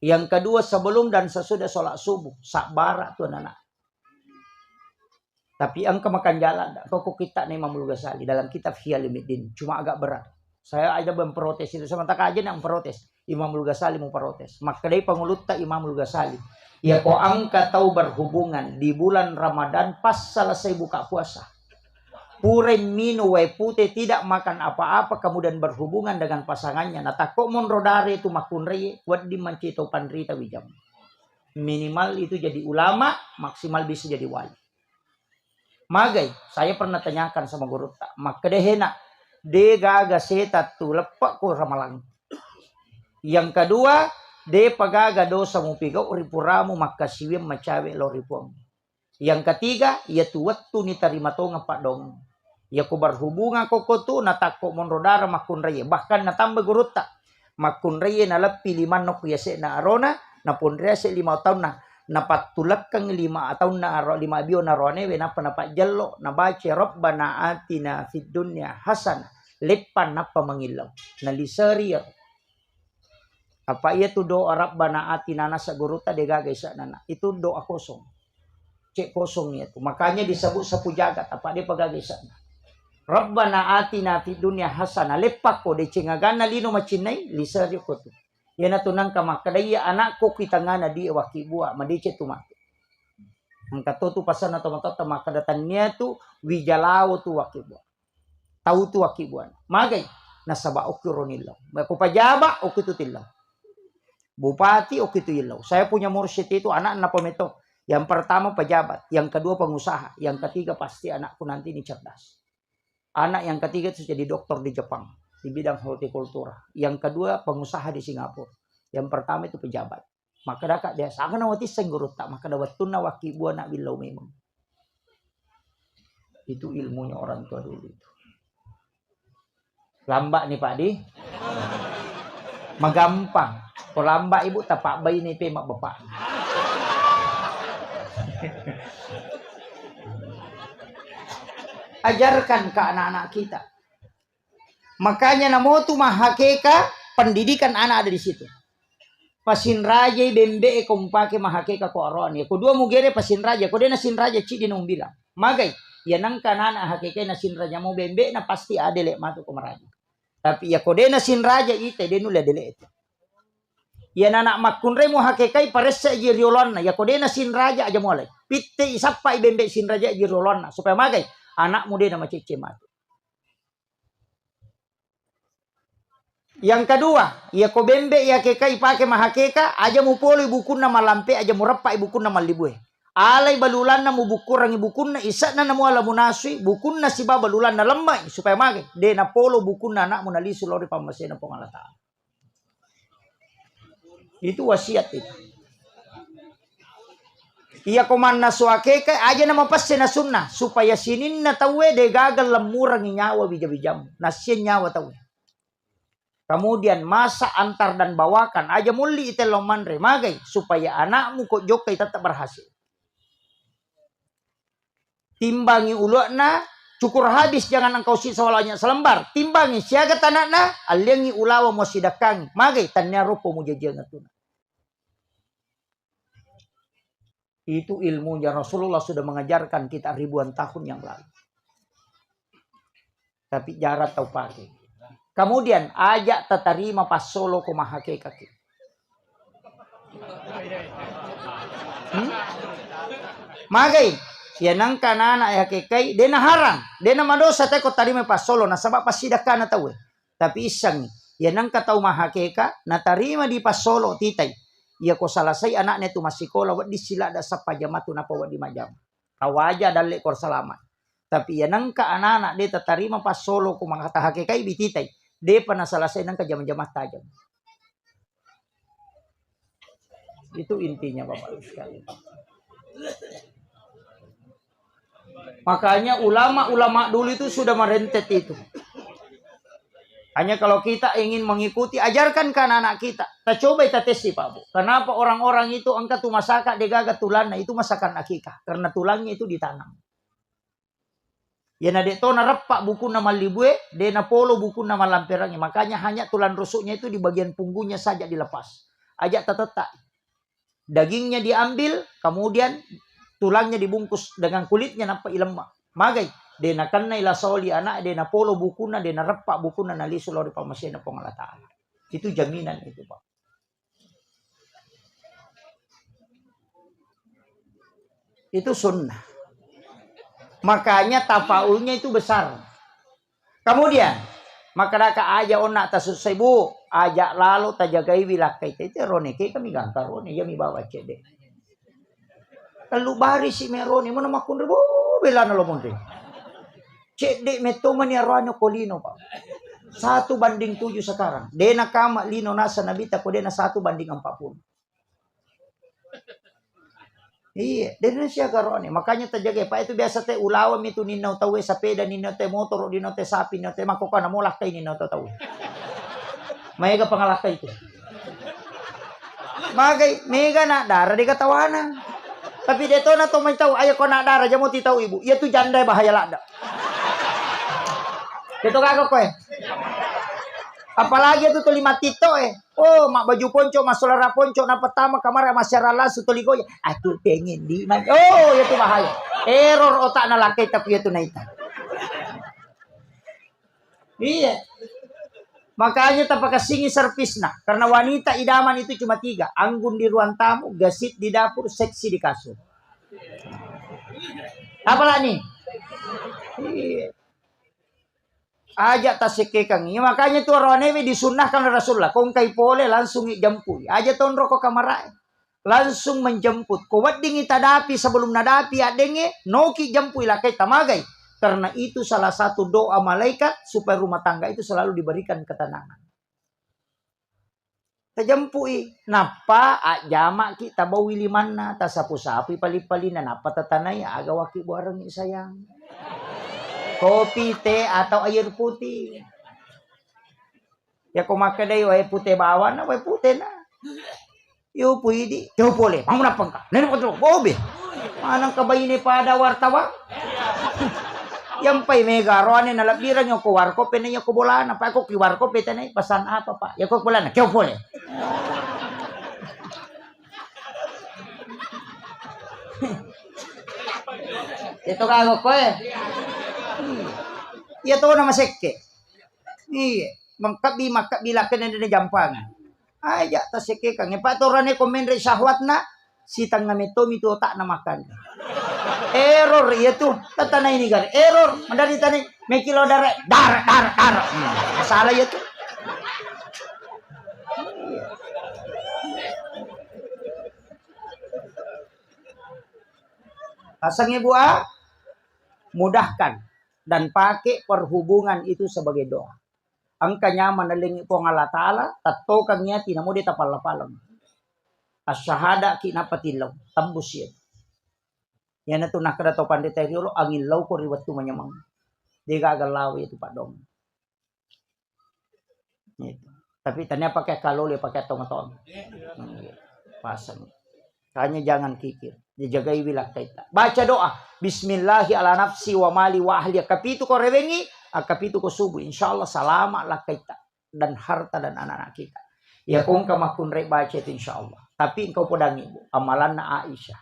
Yang kedua sebelum dan sesudah sholat subuh. Sakbara tuan anak. Tapi engkau makan jalan. Kok kita nih Imam Al-Ghazali dalam kitab Hiyalimiddin. Cuma agak berat. Saya aja memprotes itu. Sementara aja yang memprotes. Imam Al-Ghazali mau protes. Maka dari pengulut Imam Al-Ghazali. Ya ko angka tahu berhubungan di bulan Ramadan pas selesai buka puasa. Pure minu we putih tidak makan apa-apa kemudian berhubungan dengan pasangannya. Nah takut monrodare itu makun reye buat dimancito pandrita wijam. Minimal itu jadi ulama, maksimal bisa jadi wali. Magai, saya pernah tanyakan sama guru tak, maka dehena de gaga setat tu lepak ko ramalang. Yang kedua, de pagaga dosa mu piga uripuramu maka siwim macawe loripuang. Yang ketiga, ya tuwat tu ni tarima to ngapak dong. Ya ko berhubungan koko tu natako monrodara makun reye. Bahkan natambah guru tak, makun reye na lepi lima no kuyase na arona, na pondrea se 5 tahun na patulak kang 5 tahun na aro 5 bio na rone we na panapak jello na baca rabbana atina fid dunya hasanah lepan napa mengilau na liseri apa ia tu doa rabbana atina nasa guruta dega gaisa nana itu doa kosong cek kosong itu makanya disebut sapu jagat apa dia pagagai sana rabbana atina fid dunya hasanah lepak ko de cengagana lino macinai liseri ko tu yana tunang ka makadaya anakku kita ngana dia wakibua madice tu mati. Angka tu pasana tomatata makadatannya tu wijalao tu wakibua. Tahu tu wakibua. Magai nasaba okironillah. Mako pajaba okitu tillah. Bupati okitu illah. Saya punya mursyid itu anak pemeto. Yang pertama pejabat, yang kedua pengusaha, yang ketiga pasti anakku nanti ini cerdas. Anak yang ketiga itu jadi dokter di Jepang. Di bidang hortikultura. Yang kedua pengusaha di Singapura. Yang pertama itu pejabat. Maka dakak dia sangat nawati senggurut tak maka dawat tunna wakibu anak bilau memang. Itu ilmunya orang tua dulu itu. Lambak nih Pak Di. Magampang. Kalau lambak ibu tapak bayi nih pemak bapak. Ajarkan ke anak-anak kita. Makanya namo tu mahakeka pendidikan anak ada di situ. Pasin raja bembe kompake mahakeka ko aron ya. Kedua mugere pasin raja, ko de nasin raja ci dinong bilang. Magay, ya nang kanana hakeke nasin raja mo bembe na pasti ada lek matu ko maraja. Tapi ya ko de nasin raja ite de nula dele itu. Ya nanak makunre mo hakekai paressa jiriolon na ya ko de nasin raja aja mulai. Pitte isappa bembe sin raja jiriolon na supaya magay anak muda na macece matu. Yang kedua, ya ko bembe ya keka ipake mahakeka aja mu polo ibukun na malampe aja mu repa ibukun na malibue. Alay balulan na mu bukurang ibukun na isa na namu ala munaswi bukun na siba balulan na lemay supaya mage de na polo bukun na anak mu nalisu lori pamasena pengalata. Itu wasiat itu. Iya koman na suakeka aja na mapasse na sunnah supaya sinin na tawe de gagal lemurang nyawa bijabijam nasien nyawa tawe. Kemudian masa antar dan bawakan aja muli itelong manre magai supaya anakmu kok jokai tetap berhasil. Timbangi ulokna cukur habis jangan engkau sisa walanya selembar. Timbangi siaga tanakna aliangi ulawa mo sidakangi magai tanya rupo mo jajangan tuna. Itu ilmunya Rasulullah sudah mengajarkan kita ribuan tahun yang lalu. Tapi jarak tahu pakai. Kemudian ajak tatarima pas solo ko mahake kaki. Magai ya nang kanana ya kekai dena harang dena madosa te ko tarima pas solo na sabab pas sidakana tawe. Tapi isang ya nang katau mahake ka na tarima di pas solo titai. Ya ko salasai anaknya tu masih kola wad disila da sapa jamatu napa wad di majam. Awaja dalle kor selamat. Tapi ya nang ka anak-anak dia tatarima pas solo ko mangata hakekai bititai. Dia pernah selesai nang kejam-jamah tajam. Itu intinya Bapak sekalian. Makanya ulama-ulama dulu itu sudah merentet itu. Hanya kalau kita ingin mengikuti, ajarkan ke anak-anak kita. Kita coba kita tes Pak Bu. Kenapa orang-orang itu angkat tu masakan degaga tulangnya itu masakan akikah. Karena tulangnya itu ditanam. Ya na deto na repak buku nama libue, de na polo buku nama lamperangnya. Makanya hanya tulang rusuknya itu di bagian punggungnya saja dilepas. Ajak tetetak. Dagingnya diambil, kemudian tulangnya dibungkus dengan kulitnya nampak lemak. Magai, de na kanna ila soli anak, de na polo buku na, de na repak buku na nalisu lori pamasena pengalata. Itu jaminan itu Pak. Itu sunnah. Makanya tafaulnya itu besar. Kemudian maka aja onak tasusai bu, ajak lalu tajagai wilakai itu rone ke kami gangkar rone ya mi bawa cede. Lalu bari si merone mana makun rebo bela nalo monde. Cede metoman ya rano kolino pak. 1:7 sekarang. Dena kama lino nasa nabita ko dena 1:40. Iya, dena siya karone. Makanya terjaga pak itu biasa teh ulawam itu ninaw tawe sapeda ninaw teh motor ninaw teh sapi ninaw teh makoka na mo lakay ninaw tawe. Mega pangalakay itu. Magay mega na dara di katawanan. Tapi deto na to may tahu ayo ko na dara jamo ti tahu ibu. Iya tu janda bahaya lada. Deto kagak ko eh. Apalagi itu tuh 5 tito eh. Oh, mak baju ponco, mas solara ponco na pertama kamar masyarakat lasu tuligo ya. Aku pengen di man. Oh, itu bahaya. Error otak na laki tapi itu naita. Iya. Makanya tapaka singi servis nah. Karena wanita idaman itu cuma 3. Anggun di ruang tamu, gasit di dapur, seksi di kasur. Apalah nih? Iya. Ajak tasike kang. Ya, makanya tuh rawanewi disunnahkan Rasulullah. Kung kay pole langsung ijemput. Aja ton roko kamarai. Langsung menjemput. Kuwat dingi tadapi sebelum nadapi adenge. Noki jempui lakai tamagay. Karena itu salah satu doa malaikat. Supaya rumah tangga itu selalu diberikan ketenangan. Tajempui. Napa ajama kita bawi limana. Tasapu-sapi pali-palina. Napa tatanay agawaki buarang sayang. Kopi, teh, atau air putih. Ya kau makan deh, air putih bawa na, air putih na. Yo pwede. Yo boleh. Mau napang ka? Nene ko bobe. Manang kabay ni pada wartawan. Yang pay mega roane na labiran yung ko warko penanya ko bola na pa ko ki warko petanay pasan apa pak? Ya ko bola na. Kyo boleh. Ito kago ko eh. Iya to na masekke. Iya, mangkabi laken na jampang. Aja ta seke kang patorane komendre syahwat na sitang na mito tak na makan. Error iya tuh. Tatana ini gar. Error. Mandari tani may kilo dar. Masalah ya tuh. Asang ibu mudahkan dan pakai perhubungan itu sebagai doa. Angkanya manalingi po ng Allah Ta'ala, tato kang niya, tinamo di tapalapalang. Asyahada kinapatilaw, tambus yan. Yan na ito nakadato pandetayolo, ang ilaw ko riwat tumanyamang. Di gagalaw itu Pak Dong. Itu. Tapi tanya pakai kaloli, pakai tong-tong. Pasang. Kanya jangan kikir. Dijagai wilayah kita. Baca doa. Bismillahi ala nafsi wa mali wa ahli. Kapitu ko rewengi. Kapitu ko subuh. InsyaAllah salamat lah kita. Dan harta dan anak-anak kita. Ya kung kamakun rek baca itu insyaAllah. Tapi engkau pedang ibu. Amalan na Aisyah.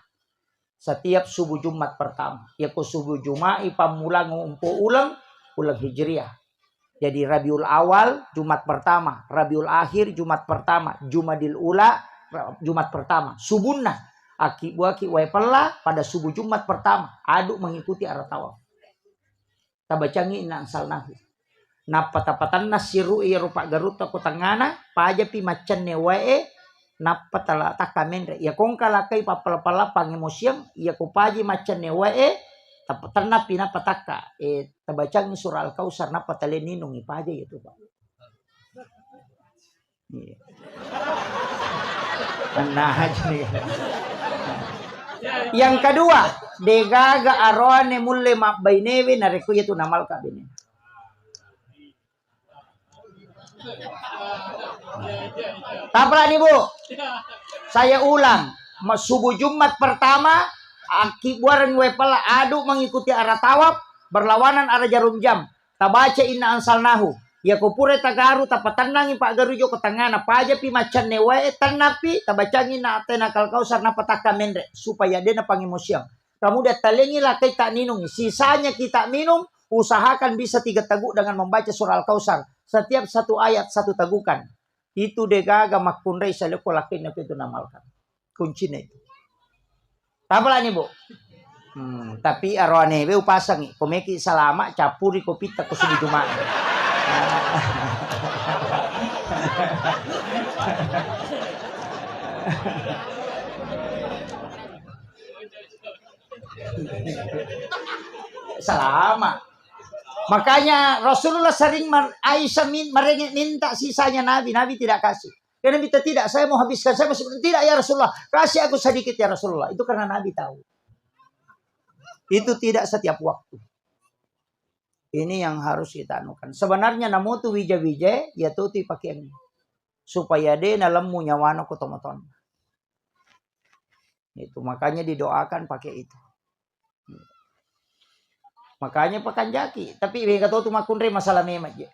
Setiap subuh Jumat pertama. Ya ko subuh Jumat. Pamulang umpo ulang Hijriah. Jadi Rabiul Awal Jumat pertama. Rabiul Akhir Jumat pertama. Jumadil Ula Jumat pertama. Subunnah. Aki wai pala pada subuh Jumat pertama aduk mengikuti arah tawaf. Tabacangi ina salnahu. Napatapatan nasiru iya rupa garuta ko tangana pajapi macan ne wae napatala takamen ya kong kalakai papala pangimosiam iya ko paji macan ne wae tapatan na pinapataka tabacangi surah al-kausar napatale ninong ipaja itu Pak. Iya. Nah, yang kedua, degaga arone mulle mabainewe nareku itu namal kabine. Tapra nih Bu. Saya ulang, subuh Jumat pertama aki buaran wepala adu mengikuti arah tawaf berlawanan arah jarum jam. Tabaca inna ansalnahu. Ya kupure tagaru tapatanangi Pak Garujo ke tangana paja pi macan newae tanapi tabacangin na atena kalkausar na pataka mendre supaya dia na pangimosiam. Kamu dia talengi lah kita minum. Sisanya kita minum, usahakan bisa 3 teguk dengan membaca surah Al-Kausar. Setiap 1 ayat 1 tegukan. Itu degaga makunrei saleko lakin itu namalkan. Kuncinya itu. Tapalah nih Bu. Tapi arwane be upasang komeki salama capuri kopi tak kusudi cuma. Selama. Makanya Rasulullah sering Aisyah minta sisanya Nabi tidak kasih. Karena minta tidak, saya mau habiskan, saya masih tidak ya Rasulullah, kasih aku sedikit ya Rasulullah. Itu karena Nabi tahu. Itu tidak setiap waktu. Ini yang harus kita anukan. Sebenarnya namu tu wija-wija ya tuti pakaian supaya dia nalemmu nyawana ku tomaton. Itu makanya didoakan pakai itu. Makanya pakan jaki. Tapi mereka tahu tu makunre masalah memang je.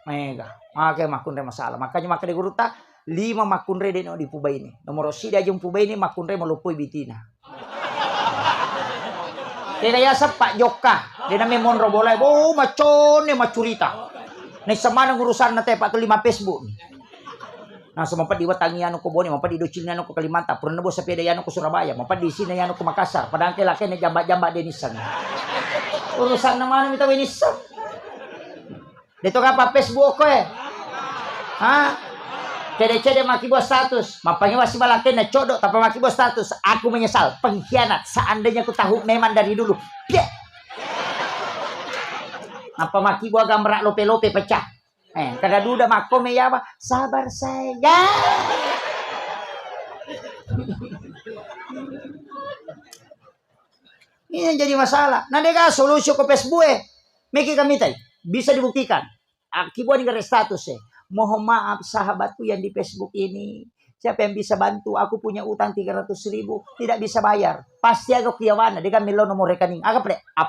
Mega. Makanya makunre masalah. Makanya maka di guru tak 5 makunre deno di pubai ini. Nomor sida jum pubai ini makunre melupui bitina. Kaya sa Pak Joka. Dia namanya Monro boleh. Oh macon ni macurita. Ni sama nang urusan na tepa tu 5 Facebook ni. Nah, sempat di Watangian ko Boni, mampat di Docilnian ko Kalimantan, purna bo sa Pedayan ko Surabaya, mampat di sini yan ko Makassar, padang kay laki na jamba-jamba denisan. Urusan naman ito winisan. Dito ka pa Facebook ko Ha? Cede-cede makibo status, mapangiwa si malaki na codo, tapi makibo status, aku menyesal, pengkhianat, seandainya aku tahu memang dari dulu. Piak. Apa makibo agak merak lope-lope pecah. Kada duda mako meyawa sabar saya. Ini yang jadi masalah. Nah deka solusi ke Facebook meki kami tay bisa dibuktikan. Akibat negara status mohon maaf sahabatku yang di Facebook ini. Siapa yang bisa bantu? Aku punya utang 300.000 tidak bisa bayar. Pasti aku kiawana deka milo nomor rekening. Agak ple up.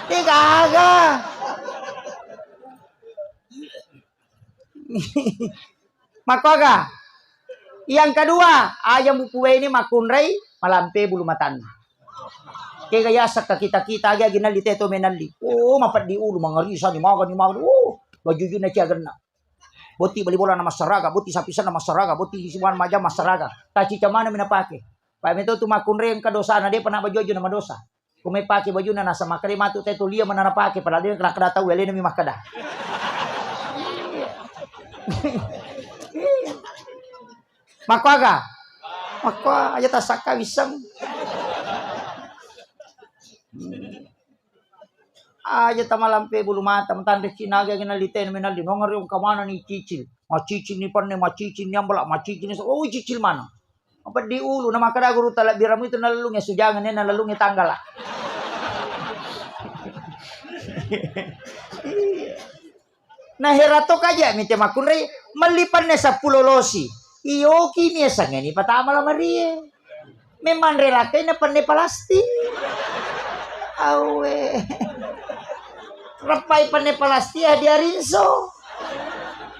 Deka agak. Maka yang kedua ayam bukuwe ini makunrei malampe bulu matan. Kaya gaya sa kita agak ginali teto menali. Oh mapat di ulu mangarisa ni magan. Oh bajuju na ciagan na. Boti bali bola na masaraga, boti sapisan na masaraga, boti siwan majam masaraga. Taci camana minapake. Pa mito tu makunrei ang kadosa na dia pernah bajuju na madosa. Kung may pake baju na nasa makarimatu teto liya mananapake padahal dia kena tahu ele na mi makada. Maka aja tasaka wisang aja tamalampe bulu mata mentande cinaga ginaliten menaldi nongari yung kamana ni cicil macicil ni panne macicil ni ambala macicil ni oh cicil mana apa di ulu nama kada guru tala biramu itu nalalungnya sujangan ni nalalungnya tanggal lah. Nah heratok aja minta makunre melipan sa pulolosi. Iyo kini sang ini patama la Maria. Memang relate na panne palasti. Awe. Rapai panne palasti dia rinso.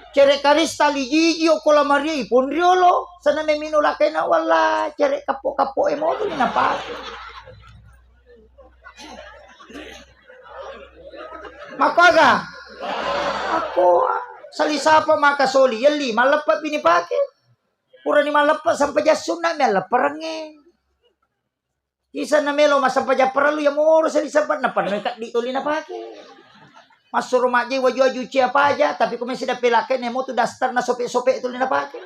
Cere karista ligigio ko la Maria ipon riolo. Sana me minula kay na wala cere kapo-kapo mo to na pa. Makaga ako salisapa makasoli yali malapat pinipake pura ni malapat sampai jasun na mela perange isa na melo masampai japaralu ya moro salisapat na pan mereka dituli na pake masuk rumah je waju-waju apa aja tapi kung may sida pilake nemo tu dastar na sope-sope ituli na pake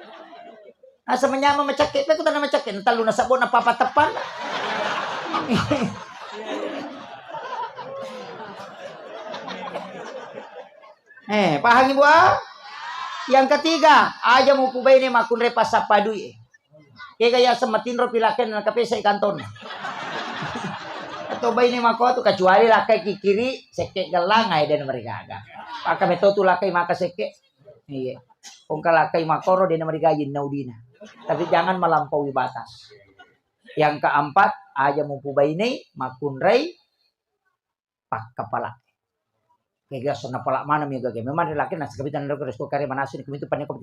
asa menyama macakit pe ko na macakit talo na sabon na papatapan. Paham ibu? Yang ketiga, aja mau pubay ni makunre pasapadui. Kaya gaya sematin ro pilaken na kape sa ikanton. Atau bay ni mako tu kecuali lakai kikiri seke galang ay den mereka aga. Paka meto tu lakai maka seke. Iya. Kung kalakai makoro den mereka yin naudina. Tapi jangan melampaui batas. Yang keempat, aja mau pubay ni makunre pak kepala. Kaya so napala mana mi gagay memang laki na kapitan lo resto kare manaso ni kami tu panik ko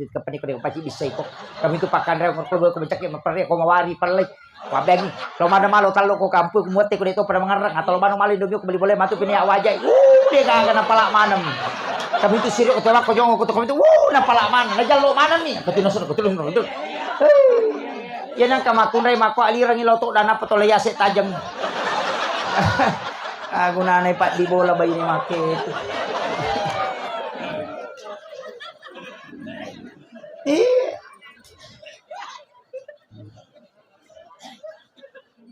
paci bisa iko kami tu pakan re ko mencak mapare ko mawari palay wabeng lo mana malo talo ko kampu ko muate ko dito para mangarang atau lo mano mali dobyo ko beli boleh matu pini wajay de gaga napala mana mi kami tu siro ko tawak ko jong ko kami tu napala mana najal lo mana mi katino so ko tulong Yan ang kamakunray mako alirang iloto dana patolay ase tajam. Gunanay pa di bola ba ini makit.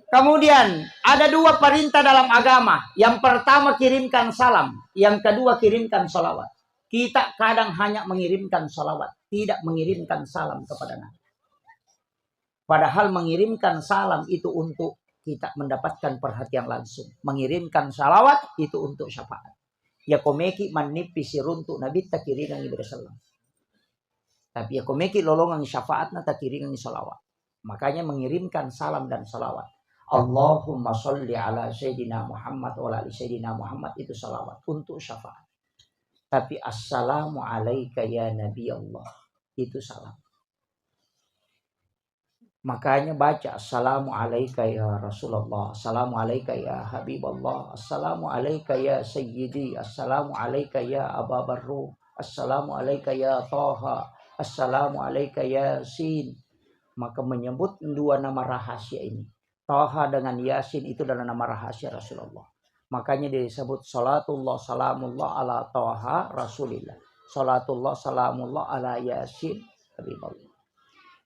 Kemudian ada dua perintah dalam agama. Yang pertama kirimkan salam. Yang kedua kirimkan salawat. Kita kadang hanya mengirimkan salawat. Tidak mengirimkan salam kepada Nabi. Padahal mengirimkan salam itu untuk kita mendapatkan perhatian langsung. Mengirimkan salawat itu untuk syafaat. Ya komeki manipi siruntuk Nabi tak kiringan ibadah. Tapi ya komeki lolongan syafaatna tak kiringan salawat. Makanya mengirimkan salam dan salawat. Allahumma sholli ala Sayyidina Muhammad wa ala Sayyidina Muhammad itu salawat untuk syafaat. Tapi assalamu alaika ya Nabi Allah itu salam. Makanya baca assalamu alaika ya Rasulullah, assalamu alaika ya Habibullah, assalamu alaika ya Sayyidi, assalamu alaika ya Abu Barru, assalamu alaika ya Taha, assalamu alaika ya Yasin. Maka menyebut dua nama rahasia ini. Taha dengan Yasin itu adalah nama rahasia Rasulullah. Makanya disebut salatullah salamullah ala Taha Rasulillah. Salatullah salamullah ala Yasin Habibullah.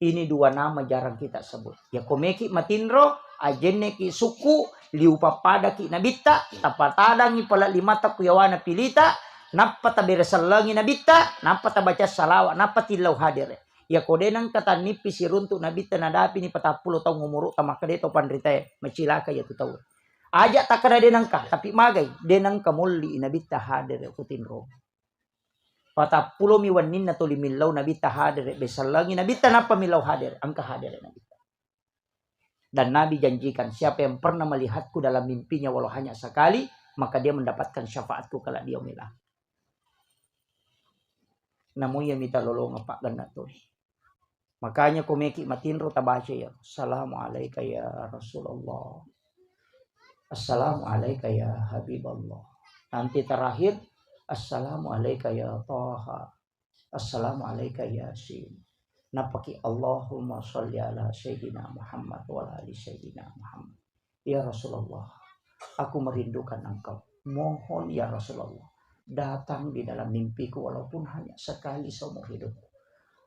Ini dua nama jarang kita sebut. Ya komeki matinro ajeneki suku liupa pada ki nabita tapatadangi pala limata kuyawana pilita napata beresalangi nabita napata baca salawat napati lau hadir. Ya kodenang kata nipis iruntuk nabita nadapi ni 40 tahun ngumuru tamakade to pandrite macilaka ya tu tahu. Ajak tak kada denang ka tapi magai denang kamulli nabita hadir kutin ro. 40 miwanin na tuli milaw nabita hadir besalangi nabita napa milaw hadir angka hadir nabita. Dan Nabi janjikan siapa yang pernah melihatku dalam mimpinya walau hanya sekali maka dia mendapatkan syafaatku kala dia milah. Namun yang minta lolong pak ganda tuh. Makanya komeki matinro tabaca ya. Assalamualaikum ya Rasulullah. Assalamualaikum ya Habibullah. Nanti terakhir Assalamualaikum ya Taha. Assalamualaikum ya Yasin. Napaki Allahumma sholli ala Sayyidina Muhammad wa ala ali Sayyidina Muhammad. Ya Rasulullah, aku merindukan engkau. Mohon ya Rasulullah, datang di dalam mimpiku walaupun hanya sekali seumur hidupku.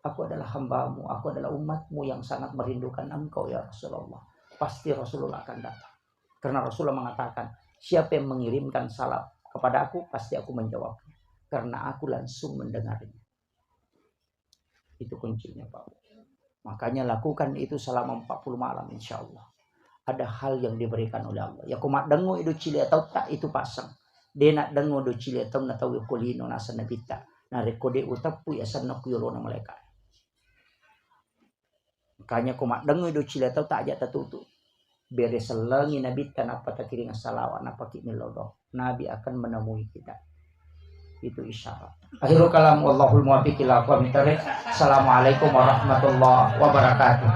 Aku adalah hambamu, aku adalah umatmu yang sangat merindukan engkau ya Rasulullah. Pasti Rasulullah akan datang. Karena Rasulullah mengatakan, siapa yang mengirimkan salam kepada aku, pasti aku menjawabnya. Karena aku langsung mendengarnya. Itu kuncinya Pak. Makanya lakukan itu selama 40 malam insya Allah. Ada hal yang diberikan oleh Allah. Ya kumat dengo itu cili atau tak itu pasang. Dia nak dengo do cili atau nak tahu kulino nasa nabita. Na rekode utapu ya sana kuyolo na malaikat. Makanya kumat dengo itu cili atau tak aja tertutup. Bere selengi nabi tanapa takiring salawat napa kimilodo. Nabi akan menemui kita. Itu isyarat. Akhirul kalam wallahul muwaffiq ila aqwamit thoriq. Assalamualaikum warahmatullahi wabarakatuh.